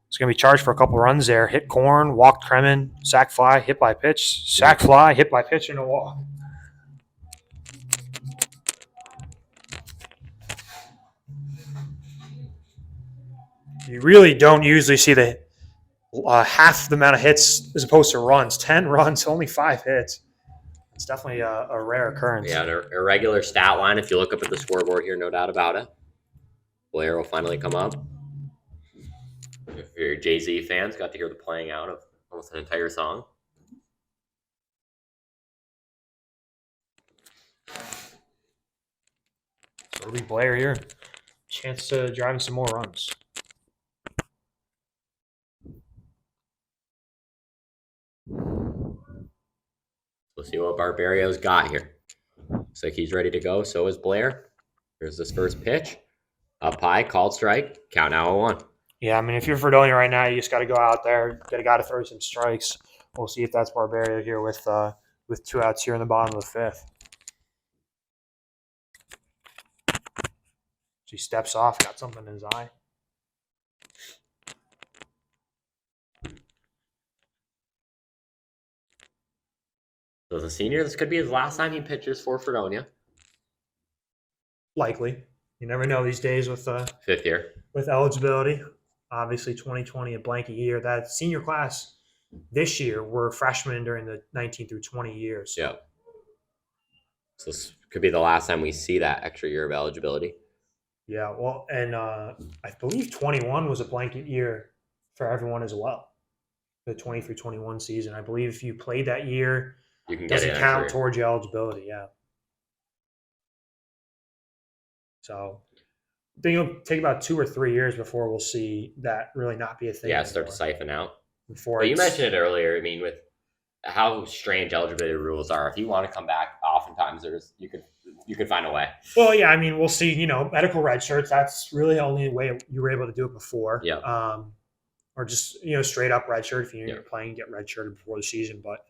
he's going to be charged for a couple runs there. Hit Korn, walked Kremen, sac fly, hit by pitch, sac fly, hit by pitch, and a walk. You really don't usually see the half the amount of hits as opposed to runs. 10 runs, only 5 hits. It's definitely a rare occurrence. Yeah, an irregular stat line. If you look up at the scoreboard here, no doubt about it. Blair will finally come up. If you're Jay-Z fans, got to hear the playing out of almost an entire song. So it'll be Blair here. Chance to drive in some more runs. We'll see what Barberio's got here. Looks like he's ready to go. So is Blair. Here's this first pitch. Up high, called strike. Count now 0-1. Yeah, I mean, if you're Fredonia right now, you just got to go out there, got to throw some strikes. We'll see if that's Barberio here with 2 outs here in the bottom of the 5th. So he steps off, got something in his eye. So as a senior, this could be his last time he pitches for Fredonia. Likely. You never know these days with 5th year. with eligibility. Obviously, 2020, a blanket year. That senior class this year were freshmen during the 19 through 20 years. Yeah. So this could be the last time we see that extra year of eligibility. Yeah, well, and I believe 21 was a blanket year for everyone as well. The 20 through 21 season. I believe if you played that year, You can it get doesn't it count extra. towards your eligibility. Yeah. So I think it'll take about 2 or 3 years before we'll see that really not be a thing. Yeah, start to anymore. siphon out. Before But you it's- mentioned it earlier. I mean, with how strange eligibility rules are, if you want to come back, oftentimes you could find a way. Well, yeah, I mean, we'll see. You know, medical red shirts. That's really the only way you were able to do it before. Yeah. Or just straight up red shirt if you're playing, get red shirted before the season. But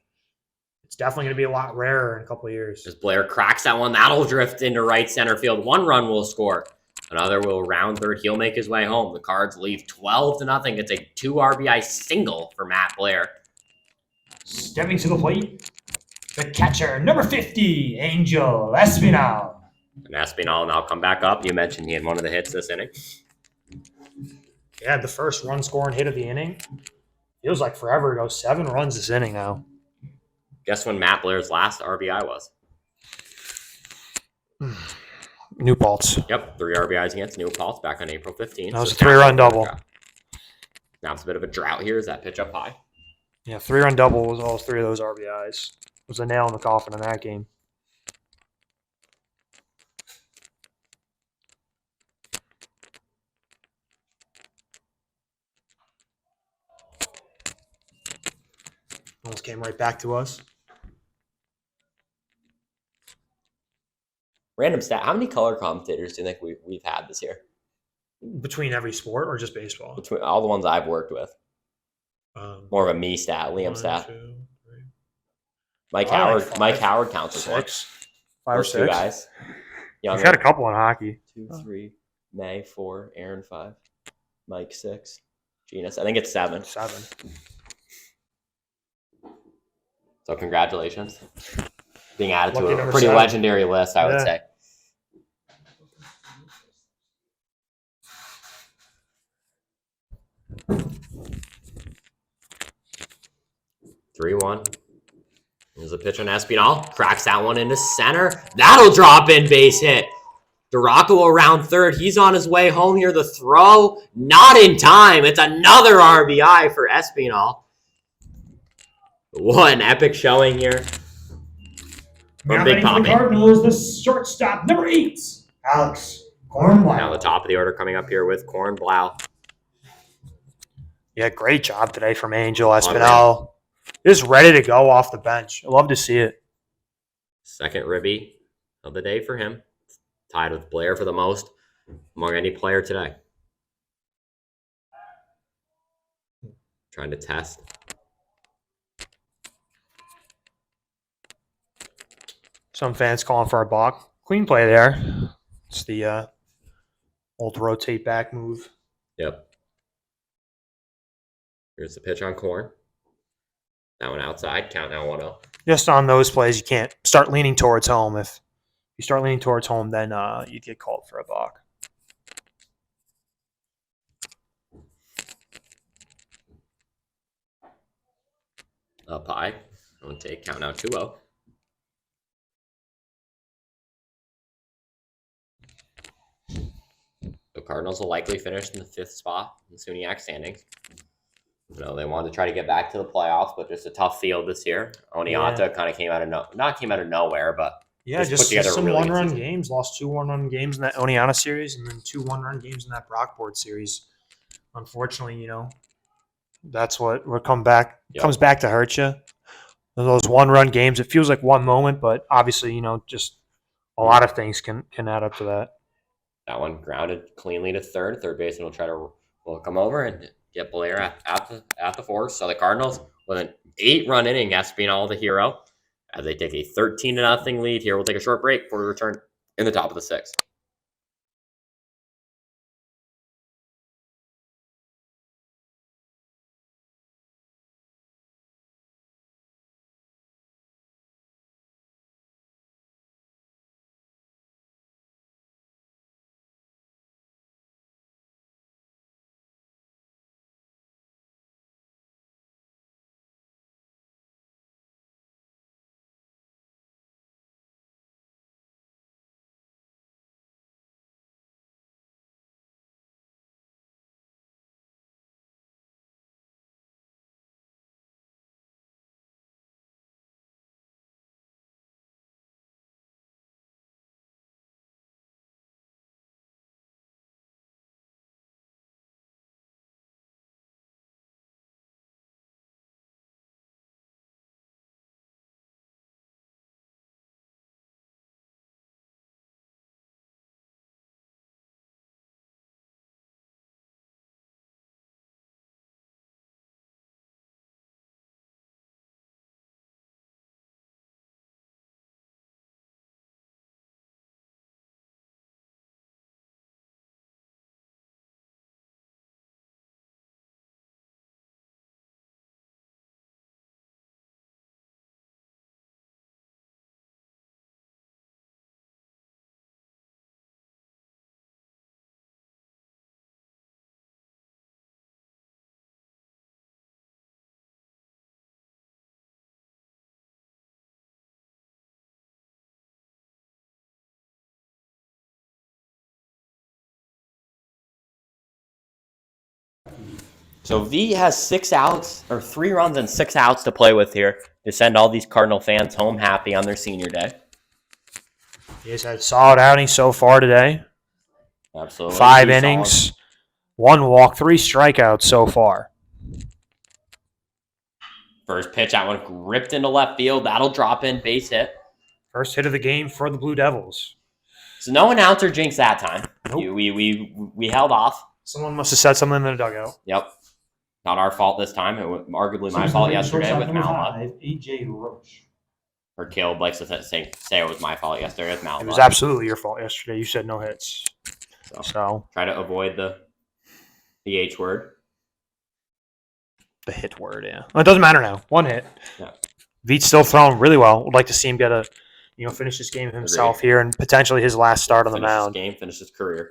it's definitely going to be a lot rarer in a couple of years. As Blair cracks that one, that'll drift into right center field. 1 run will score. Another will round third. He'll make his way home. The Cards lead 12-0. It's a 2 RBI single for Matt Blair. Stepping to the plate, the catcher, number 50, Angel Espinal. And Espinal now come back up. You mentioned he had one of the hits this inning. He had the first run scoring hit of the inning. Feels like forever ago. 7 runs this inning now. Guess when Matt Blair's last RBI was? New Paltz. Yep, 3 RBIs against New Paltz back on April 15th. That was a 3-run double. Now it's a bit of a drought here. Is that pitch up high? Yeah, 3-run double was all 3 of those RBIs. It was a nail in the coffin in that game. Almost came right back to us. Random stat. How many color commentators do you think we've had this year? Between every sport or just baseball? Between all the ones I've worked with. More of a me stat, Liam 1, stat. 2, 3, Mike Probably Howard. 5, Mike Howard counts as one. 6. 5 or Those 6. 2 guys. We've had a couple in hockey. 2, 3, May 4, Aaron 5, Mike 6, Genus. I think it's 7. 7. So congratulations. Being added Lucky to a number pretty 7. legendary list, I would Yeah. say. Three one. There's a pitch on Espinal. Cracks that one into center. That'll drop in, base hit. Duraco around third. He's on his way home here. The throw, not in time. It's another RBI for Espinal. What an epic showing here from Now Big batting for the Poppy. Cardinals, the shortstop, number 8, Alex Cornwell. Now the top of the order coming up here with Kornblau. Yeah, great job today from Angel Espinal. Just ready to go off the bench. I love to see it. Second ribby of the day for him. Tied with Blair for the most among any player today. Trying to test. Some fans calling for a balk. Clean play there. It's the old rotate back move. Yep. Here's the pitch on Corn. That one outside. Count now 1-0. Just on those plays, you can't start leaning towards home. If you start leaning towards home, then you'd get called for a balk. Up high. I'll take count now 2-0. The Cardinals will likely finish in the 5th spot in the SUNYAC standings. You know, they wanted to try to get back to the playoffs, but just a tough field this year. Oneonta kind of came out of nowhere, but Yeah, just put together a some really good one-run season. games. Lost 2 one-run games in that Oneonta series, and then 2 one-run games in that Brockport series. Unfortunately, that's what comes back to hurt you. Those one-run games, it feels like one moment, but obviously, just a lot of things can add up to that. That one grounded cleanly to third. Third baseman will try to come over and get Blair at the force. So the Cardinals, with an 8-run inning, Espinal the hero, as they take a 13-0 lead here. We'll take a short break before we return in the top of the 6th. So V has 6 outs, or 3 runs and 6 outs to play with here to send all these Cardinal fans home happy on their senior day. He's had solid outing so far today. Absolutely. 5 innings, 1 walk, 3 strikeouts so far. First pitch, that one ripped into left field. That'll drop in, base hit. First hit of the game for the Blue Devils. So no announcer jinxed that time. Nope. We held off. Someone must have said something in the dugout. Yep. Not our fault this time. It was arguably my fault yesterday with Malva. AJ Roach. Or Caleb likes to say it was my fault yesterday with Malva. It was absolutely your fault yesterday. You said no hits. So try to avoid the H word. The hit word, yeah. Well, it doesn't matter now. 1 hit. Yeah. Veet's still throwing really well. Would like to see him get finish this game himself here and potentially his last start on the mound. Finish his career.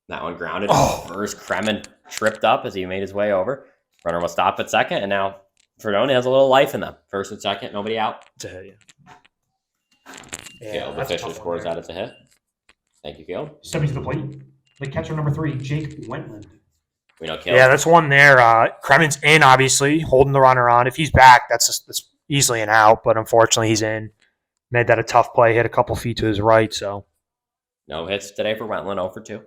That one grounded. Oh. First, Kremen tripped up as he made his way over. Runner will stop at second, and now Fredone has a little life in them. First and second, nobody out. It's a hit, yeah. Caleb that's a officially tough one scores there. out as a hit. Thank you, Caleb. Stepping to the plate, the catcher number 3, Jake Wentland. We know Caleb. Yeah, that's one there. Kremen's in, obviously, holding the runner on. If he's back, that's easily an out, but unfortunately he's in. Made that a tough play, hit a couple feet to his right, so. No hits today for Wentland, 0 for 2.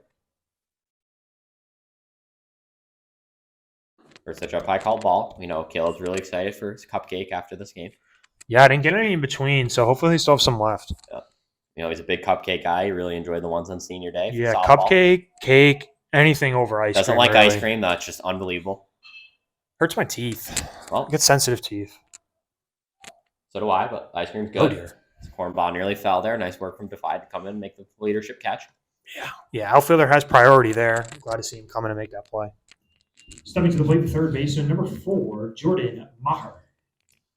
First pitch up high called ball. We know Caleb's really excited for his cupcake after this game. Yeah, I didn't get any in between, so hopefully they still have some left. You know, he's a big cupcake guy. He really enjoyed the ones on senior day. For Yeah, softball. cupcake, cake, anything over ice Doesn't cream. like really. ice cream. That's just unbelievable. Hurts my teeth. Well, I get sensitive teeth. so do I, but ice cream's good. Oh, dear. Cornball nearly fell there. Nice work from Defy to come in and make the leadership catch. Yeah, outfielder has priority there. I'm glad to see him come in and make that play. Stepping to the plate, the third baseman, number 4, Jordan Maher.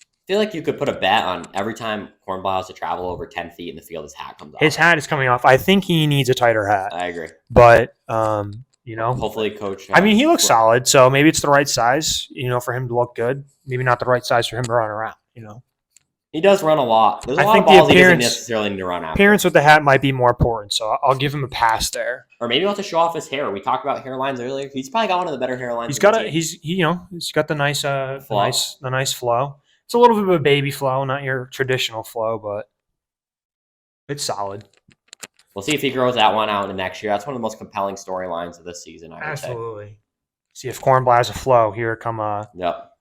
I feel like you could put a bet on every time Cornball has to travel over 10 feet in the field, his hat comes off. His hat is coming off. I think he needs a tighter hat. I agree. But, Hopefully, Coach. I mean, he looks solid, so maybe it's the right size, for him to look good. Maybe not the right size for him to run around, He does run a lot. There's a I lot think of the balls he doesn't appearance- necessarily need to run after. Appearance with the hat might be more important, so I'll give him a pass there. Or maybe he'll have to show off his hair. We talked about hairlines earlier. He's probably got one of the better hairlines. He's in got the a team. he's got the nice Flow. the nice flow. It's a little bit of a baby flow, not your traditional flow, but it's solid. We'll see if he grows that one out in the next year. That's one of the most compelling storylines of this season, I would say. Absolutely. See if Cornball has a flow here come Yep.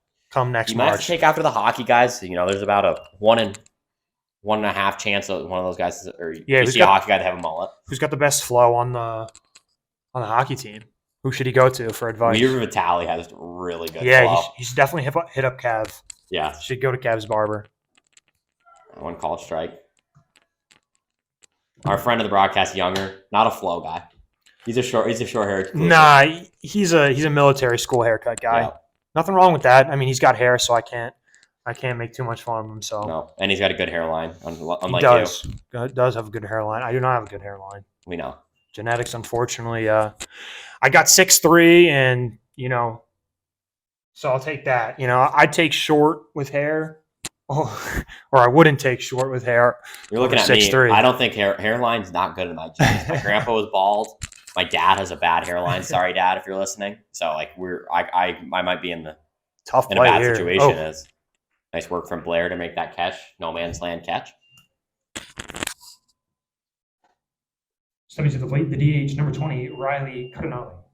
next You might have to March. take after the hockey guys. There's about a 1.5 chance that one of those guys, or Yeah, you who's see a got- hockey guy to have a mullet. Who's got the best flow on the hockey team? Who should he go to for advice? Weir Vitale has really good Yeah, flow. he's definitely hit up Cav. Yeah, Should go to Cav's barber. one called strike. Our friend of the broadcast, Younger, not a flow guy. He's a short hair. Nah, he's a military school haircut guy. Yeah, Nothing wrong with that. I mean, he's got hair, so I can't make too much fun of him. So no, and he's got a good hairline. he Unlike does have a good hairline. I do not have a good hairline. we know. Genetics, unfortunately. I got 6'3", and so I'll take that. I'd take short with hair, or I wouldn't take short with hair. You're looking Over at me. 6'3". I don't think hairline's not good in my genes. My grandpa was bald. My dad has a bad hairline. Sorry, Dad, if you're listening. So I might be in a Tough play bad here. situation. Oh, As nice work from Blair to make that catch, no man's land catch. Stepping to the plate, the DH, number 20, Riley Cardinale.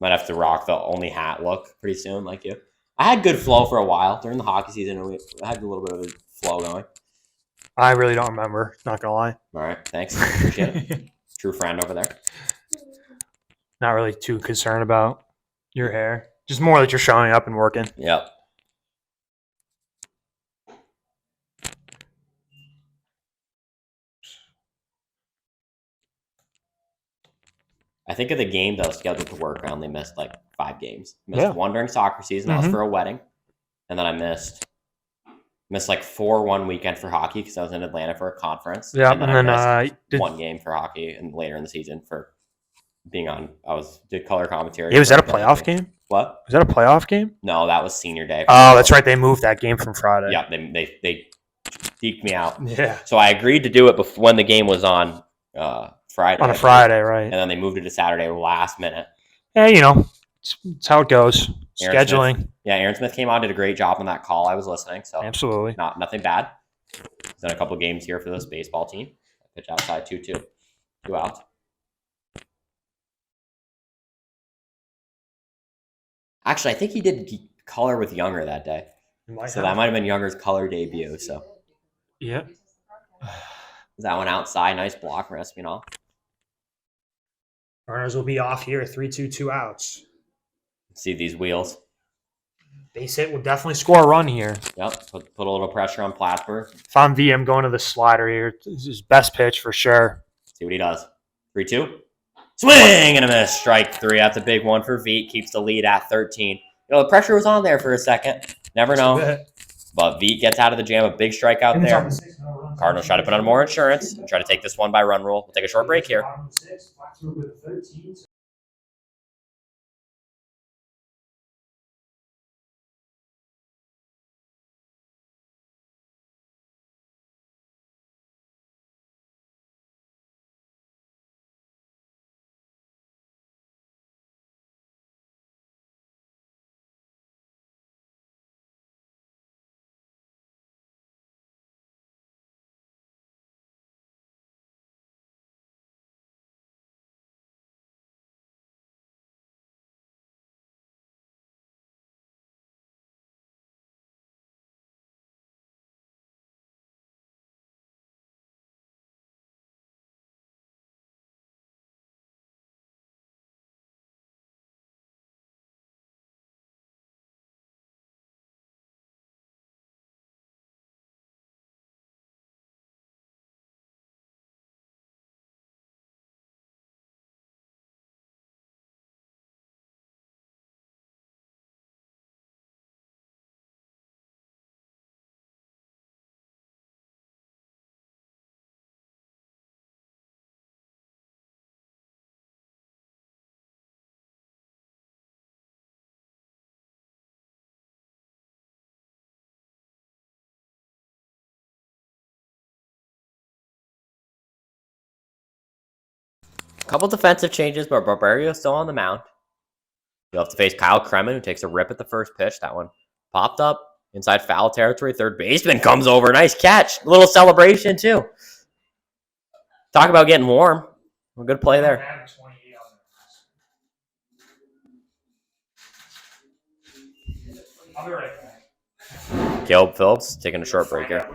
Might have to rock the only hat look pretty soon, like you. I had good flow for a while during the hockey season. I had a little bit of a flow going. I really don't remember. Not gonna lie. All right, thanks. Appreciate it. True friend over there. Not really too concerned about your hair. Just more that you're showing up and working. Yep. I think of the game that I was scheduled to work on, they missed like 5 games. Missed one during soccer season. That was Mhm. for a wedding. And then I missed like 4 one weekend for hockey because I was in Atlanta for a conference. Yeah, and and then then I missed did, one game for hockey and later in the season for being on. Did color commentary. yeah, was that a for playoff game? What? Was that a playoff game? No, that was senior day. Oh, that's right. They moved that game from Friday. Yeah, they deked me out. Yeah. So I agreed to do it when the game was on Friday. On I a believe. Friday, right? And then they moved it to Saturday last minute. Yeah, it's how it goes. Aaron Scheduling. Yeah, Aaron Smith came on, did a great job on that call. I was listening, so Absolutely. nothing bad. He's done a couple games here for this baseball team. Pitch outside 2-2. 2 out. Actually, I think he did color with Younger that day. So that might have been Younger's color debut. So Yeah. that one outside, nice block from Espinal. Runners will be off here. 3-2, 2 outs. See these wheels. Base hit will definitely score a run here. Yep, put a little pressure on Plattsburgh. If I'm V, I'm going to the slider here. This is his best pitch for sure. See what he does. 3-2. Swing and a miss. Strike 3. That's a big one for Veet. Keeps the lead at 13. The pressure was on there for a second. Never know. But Veet gets out of the jam. A big strikeout In the top there. of the 6th, no runs. Cardinals try to put on more insurance and try to take this one by run rule. We'll take a short break here. Bottom of the 6th, Plattsburgh with 13. Couple defensive changes, but Barbario's still on the mound. You'll have to face Kyle Kremen, who takes a rip at the first pitch. That one popped up inside foul territory. Third baseman comes over. Nice catch. A little celebration, too. Talk about getting warm. A good play there. I'll be right back. Caleb Phillips taking a short break here.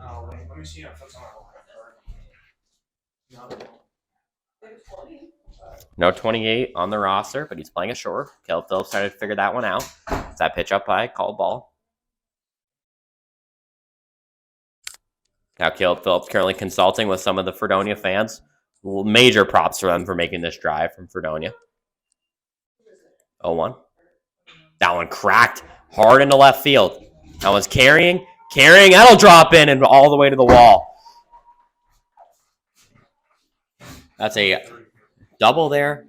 Oh, wait, let me see if that's on my line. No 28 on the roster, but he's playing a short. Caleb Phillips started to figure that one out. It's that pitch up by called ball. Now Caleb Phillips currently consulting with some of the Fredonia fans. Major props for them for making this drive from Fredonia. 0-1. That one cracked hard into left field. That one's carrying. That'll drop in and all the way to the wall. That's a double there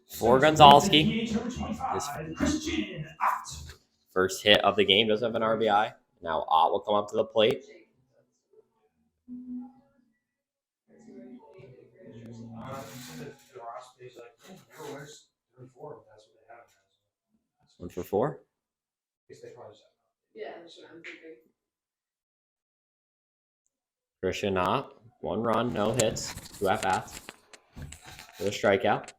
for Gonzalski. His first hit of the game, doesn't have an RBI. Now Ott will come up to the plate. One for four. Christian Ott, 1 run, no hits, 2 at-bats. With a strikeout.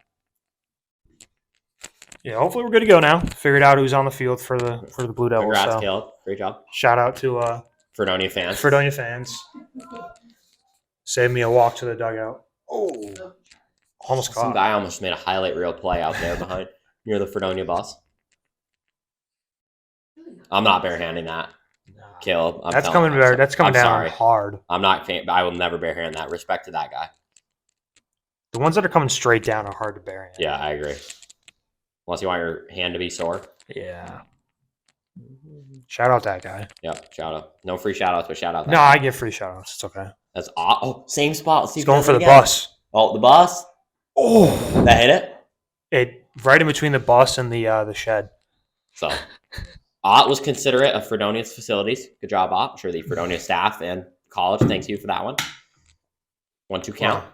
Yeah, hopefully we're good to go now. Figured out who's on the field for the Blue Devils. Congrats, So Caleb. Great job. shout out to Fredonia fans. Fredonia fans. Saved me a walk to the dugout. Oh, almost Some caught. guy almost made a highlight reel play out there behind near the Fredonia bus. I'm not barehanding that, Caleb. That's coming down. That's coming I'm down sorry. hard. I'm not. I will never barehand that. Respect to that guy. The ones that are coming straight down are hard to bury. Yeah, I agree. Unless you want your hand to be sore. Yeah. Shout out that guy. Yep. Shout out. No free shout outs, but shout out that No, guy. I give free shout outs. It's okay. That's same spot. Let's see He's if he going does for it the again. bus. Oh, the bus. Oh, That hit it. it right in between the bus and the shed. So, Ott was considerate of Fredonia's facilities. Good job, Ott. I'm sure the Fredonia staff and college thanks you for that one. 1-2 count.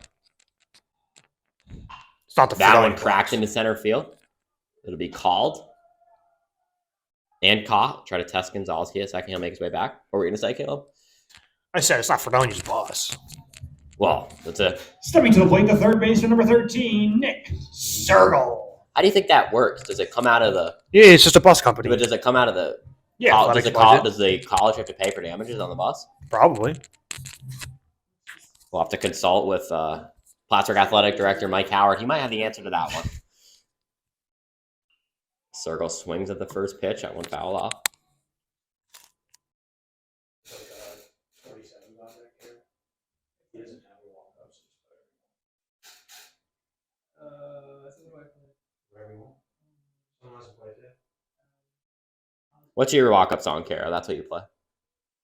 It's not the That Fredonia one cracked into center field. It'll be called and caught. Try to test Gonzalski a second. He'll make his way back. What were you going to say, Caleb? I said it's not Fredonia's bus. Well, that's it. Stepping to the plate, the third baseman, number 13, Nick Sergel. How do you think that works? Does it come out of the? Yeah, it's just a bus company. But does it come out of the? Yeah, does the college have to pay for damages on the bus? probably. We'll have to consult with Plattsburgh Athletic Director Mike Howard. He might have the answer to that one. Sergel swings at the first pitch. That one foul off. What's your walk-up song, Kara? That's what you play.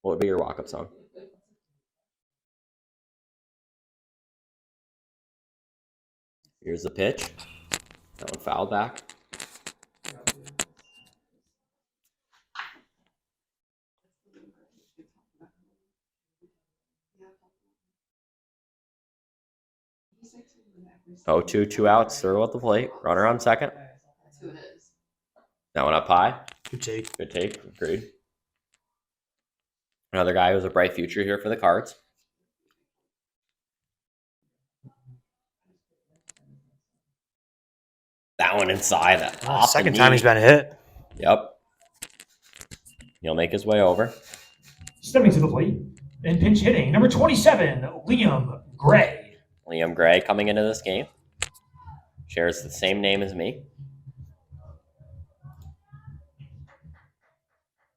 What would be your walk-up song? Here's the pitch. That one fouled back. Oh, 2 outs. Throw at the plate. Runner on second. That one up high. Good take. Good take. Agreed. Another guy who has a bright future here for the Cards. That one inside. That Second time he's been hit. Yep. He'll make his way over. Stepping to the plate and pinch hitting, number 27, Liam Gray. Liam Gray coming into this game. Shares the same name as me.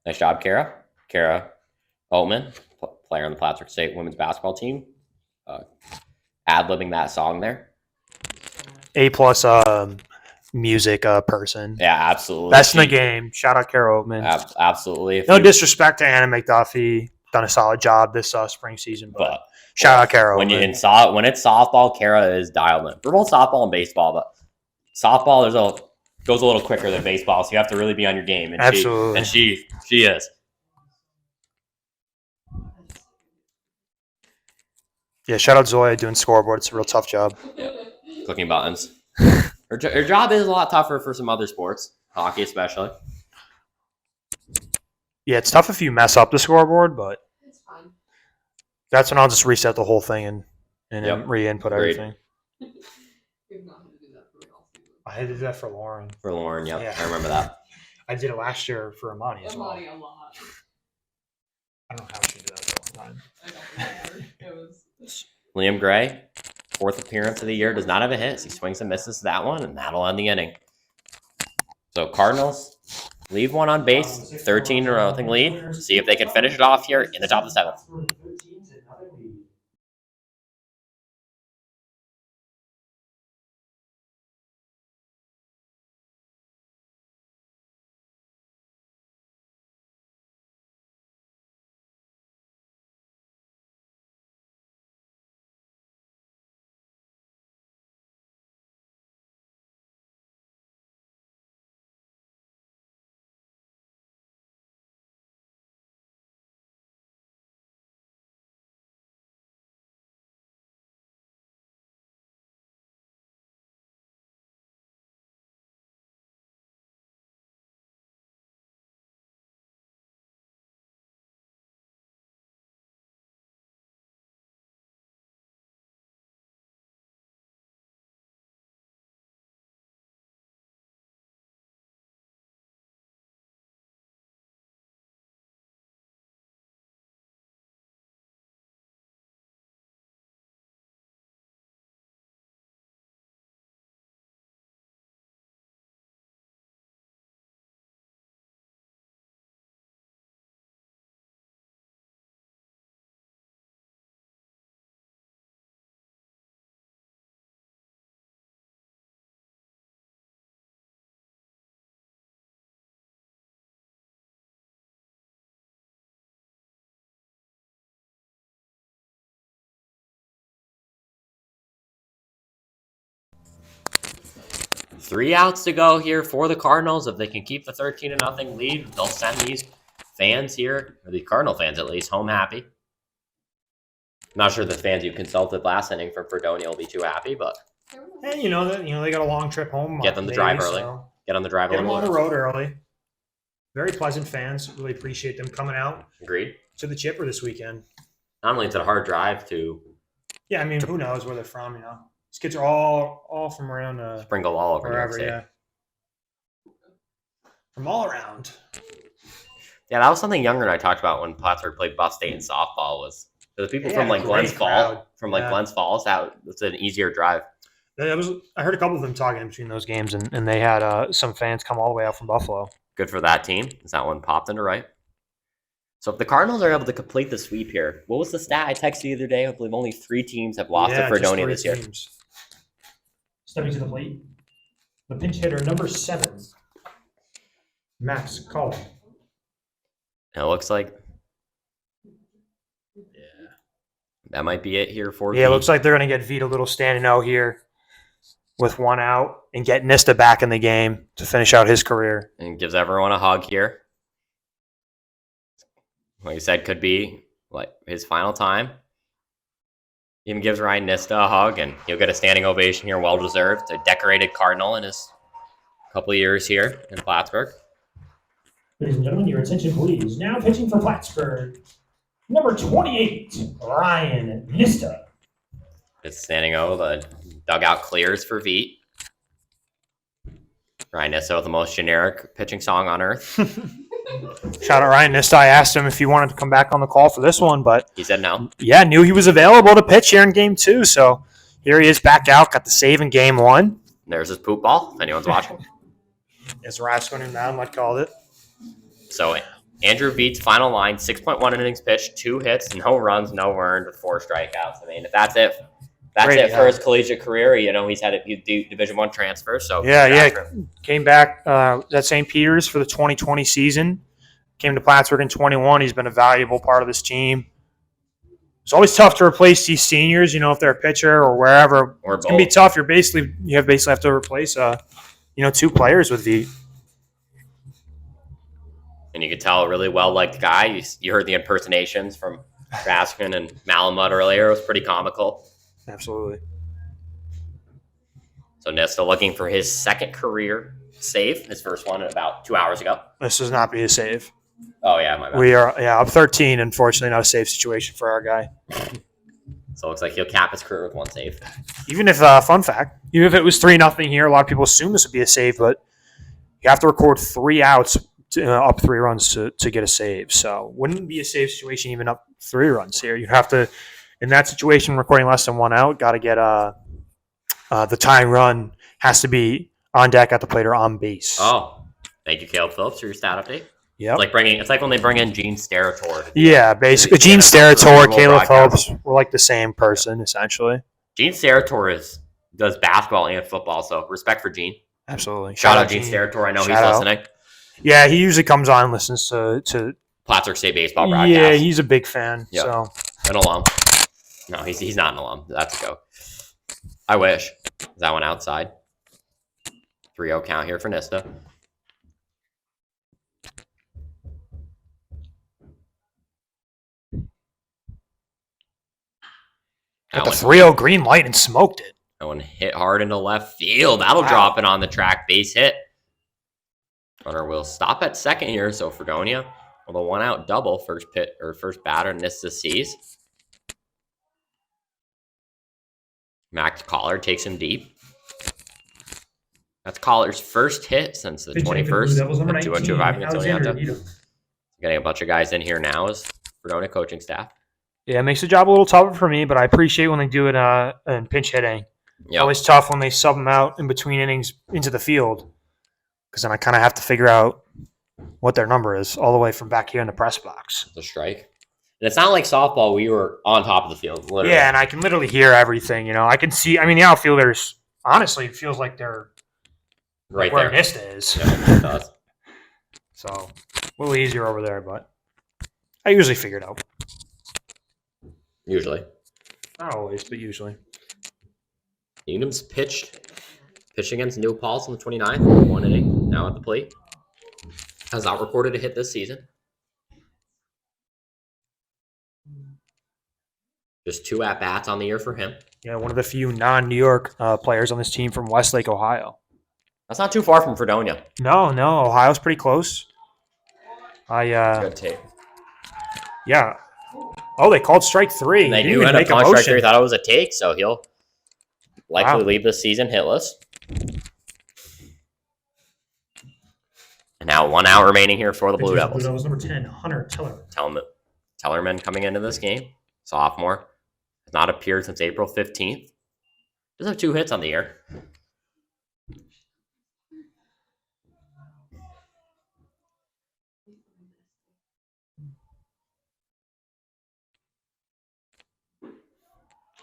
Nice job, Kara. Kara Oatman, player on the Plattsburgh State women's basketball team. Ad-libbing that song there. A+ music person. Yeah, absolutely. Best in the game. Shout out Kara Oatman. Absolutely. If No you- disrespect to Anna McDuffie. Done a solid job this spring season, but shout out Kara when Oatman. when it's softball, Kara is dialed in. For both softball and baseball, but softball goes a little quicker than baseball, so you have to really be on your game. And Absolutely. She is. Yeah, shout out Zoya doing scoreboard. It's a real tough job. Clicking buttons. Her job is a lot tougher for some other sports, hockey especially. Yeah, it's tough if you mess up the scoreboard, but It's fine. that's when I'll just reset the whole thing and Yep. then re-input Agreed. everything. We've not had to do that for real. I had to do that for Lauren. For Lauren, yep. Yeah. I remember that. I did it last year for Amani as well. Amani a lot. I don't know how she did that all the time. I don't remember. It was. Liam Gray, 4th appearance of the year, does not have a hit. He swings and misses that one, and that'll end the inning. So Cardinals leave one on base, 13-0 lead. See if they can finish it off here in the top of the 7th. 13-0 lead. Three outs to go here for the Cardinals. If they can keep the 13-0 lead, they'll send these fans here, or the Cardinal fans at least, home happy. Not sure the fans you consulted last inning from Fredonia will be too happy, but And they got a long trip home. Get them to maybe, drive early. so get on the drive a Get them little on the bit. road early. Very pleasant fans. Really appreciate them coming out Agreed. to the Chipper this weekend. Not only is it a hard drive to Yeah, I mean, who knows where they're from? These kids are all from around sprinkle all over New York wherever. State. Yeah, from all around. Yeah, that was something Younger and I talked about when Plattsburgh played Buff State in softball. Was for the people They from had a like Glens great Falls, crowd. from like Yeah. Glens Falls, it's an easier drive. I heard a couple of them talking between those games, and they had some fans come all the way out from Buffalo. Good for that team. Is that one popped into right? So if the Cardinals are able to complete the sweep here, what was the stat I texted the other day? I believe only 3 teams have lost to Fredonia this year. Stepping to the plate, the pinch hitter number 7, Max Collin. And it looks like that might be it here for Yeah, it Pete. looks like they're going to get Vita Little standing out here with 1 out and get Nista back in the game to finish out his career. And gives everyone a hug here. Like I said, could be like his final time. Even gives Ryan Nista a hug, and he'll get a standing ovation here, well deserved. A decorated Cardinal in his couple of years here in Plattsburgh. Ladies and gentlemen, your attention please. Now pitching for Plattsburgh, number 28, Ryan Nista. It's standing O. The dugout clears for Veet. Ryan Nista with the most generic pitching song on earth. Shout out Ryan Nista. I asked him if he wanted to come back on the call for this one, but He said no. yeah, knew he was available to pitch here in game 2. So here he is back out, got the save in game 1. There's his poop ball, if anyone's watching. As Raskin and Mad called it. So Andrew Veet's final line, 6.1 innings pitched, 2 hits, no runs, no earned, with 4 strikeouts. I mean, if that's it. That's Great, it yeah. for his collegiate career. He's had a Division I transfer. So Yeah, congrats yeah. for him. Came back at St. Peter's for the 2020 season. Came to Plattsburgh in 21. He's been a valuable part of this team. It's always tough to replace these seniors, if they're a pitcher or wherever. Or It's going to be both. tough. You basically have to replace 2 players with V. And you could tell a really well liked guy. You heard the impersonations from Baskin and Malamud earlier. It was pretty comical. Absolutely. So Nesta looking for his second career save. His first one about 2 hours ago. This does not be a save. Oh, yeah, my bad. We are, up 13. Unfortunately, not a safe situation for our guy. So it looks like he'll cap his career with one save. Even if, fun fact, even if it was 3-0 here, a lot of people assume this would be a save, but you have to record 3 outs up 3 runs to get a save. So wouldn't be a save situation even up 3 runs here. You have to, in that situation, recording less than 1 out, got to get the tying run has to be on deck at the plate or on base. Oh, thank you, Caleb Phillips, for your stat update. Yep. It's like when they bring in Gene Steratore. Yeah, basically. Gene Steratore, Caleb Phillips, we're like the same person, essentially. Gene Steratore does basketball and football, so respect for Gene. Absolutely. Shout out Gene Steratore. I know he's listening. Yeah, he usually comes on and listens to Plattsburgh State baseball broadcast. Yeah, he's a big fan. Yep. So An alum. No, he's not an alum. That's a joke. I wish. Is that one outside? 3-0 count here for Nista. got the 3-0 green light and smoked it. That one hit hard into left field. That'll drop it on the track. Base hit. Runner will stop at second here. So Fredonia with a 1-out double. First batter Nista sees. Max Collard takes him deep. That's Collard's first hit since the 21st. 2-2-5 until Yanta. Getting a bunch of guys in here now is Fredonia coaching staff. Yeah, it makes the job a little tougher for me, but I appreciate when they do it in pinch hitting. Yep. Always tough when they sub them out in between innings into the field, because then I kind of have to figure out what their number is all the way from back here in the press box. The strike. And it's not like softball. We were on top of the field, literally. Yeah, and I can literally hear everything. I can see. I mean, the outfielders, honestly, it feels like they're right where there. Nista is. Yeah, it does. So a little easier over there, but I usually figure it out. Usually. Not always, but usually. Needham's pitched against New Paltz on the 29th, 1 inning, now at the plate. Has not recorded a hit this season. Just 2 at-bats on the year for him. Yeah, one of the few non-New York players on this team from Westlake, Ohio. That's not too far from Fredonia. No, Ohio's pretty close. Good take. Yeah. Oh, they called strike 3. And they Didn't do even end up make a calling strike motion. 3. Thought it was a take, so he'll likely Wow. leave this season hitless. And now 1 out remaining here for the Blue Devils. Blue Devils number 10, Hunter Tellerman coming into this game, sophomore, has not appeared since April 15th. Does have 2 hits on the year.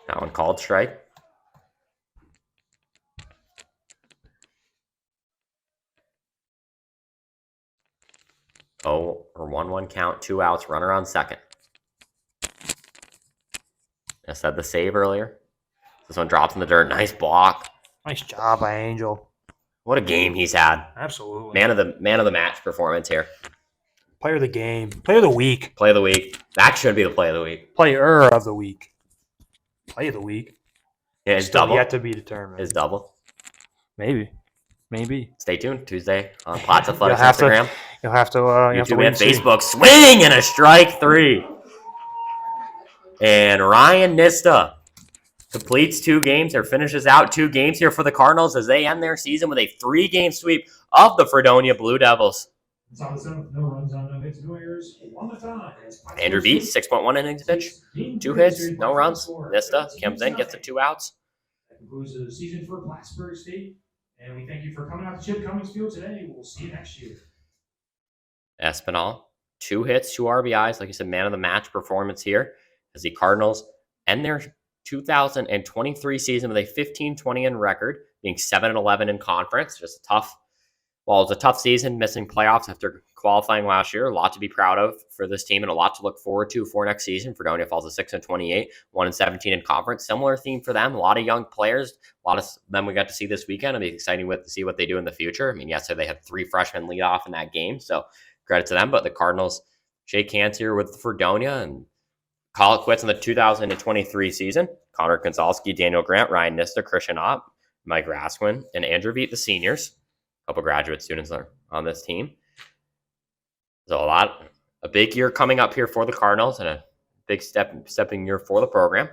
That one called strike. Oh, or 1-1 count, 2 outs, runner on second. I said the save earlier. This one drops in the dirt. Nice block. Nice job by Angel. What a game he's had. Absolutely. Man of the match performance here. Player of the game. Player of the week. Play of the week. That should be the play of the week. Player of the week. Play of the week. Yeah, his Still double. yet to be determined. His double. Maybe. Stay tuned. Tuesday on Platts Athletics You'll have to- Instagram. You'll have to. You have to YouTube wait and see. Facebook. Swing and a strike 3. And Ryan Nista completes 2 games or finishes out 2 games here for the Cardinals as they end their season with a 3-game sweep of the Fredonia Blue Devils. It's on the 7th, no runs on no hits, no errors, 1 left on. Andrew Beats, 6.1 innings pitch, 2 hits, no runs. Nista comes in, gets the 2 outs. That concludes the season for Plattsburgh State, and we thank you for coming out to Chip Cummings Field today. We'll see you next year. Espinal, 2 hits, 2 RBIs. Like you said, man of the match performance here as the Cardinals end their 2023 season with a 15-20 record, being 7-11 in conference. Just a tough, well, it was a tough season, missing playoffs after qualifying last year. A lot to be proud of for this team and a lot to look forward to for next season. Fredonia falls to 6-28, 1-17 in conference. Similar theme for them. A lot of young players. A lot of them we got to see this weekend. It'll be exciting to see what they do in the future. I mean, yesterday they had 3 freshmen lead off in that game, so credit to them. But the Cardinals shake hands here with Fredonia and call it quits in the 2023 season. Connor Konsalski, Daniel Grant, Ryan Nister, Christian Opp, Mike Rasquin, and Andrew Veet, the seniors. A couple graduate students are on this team. So a big year coming up here for the Cardinals and a big stepping year for the program.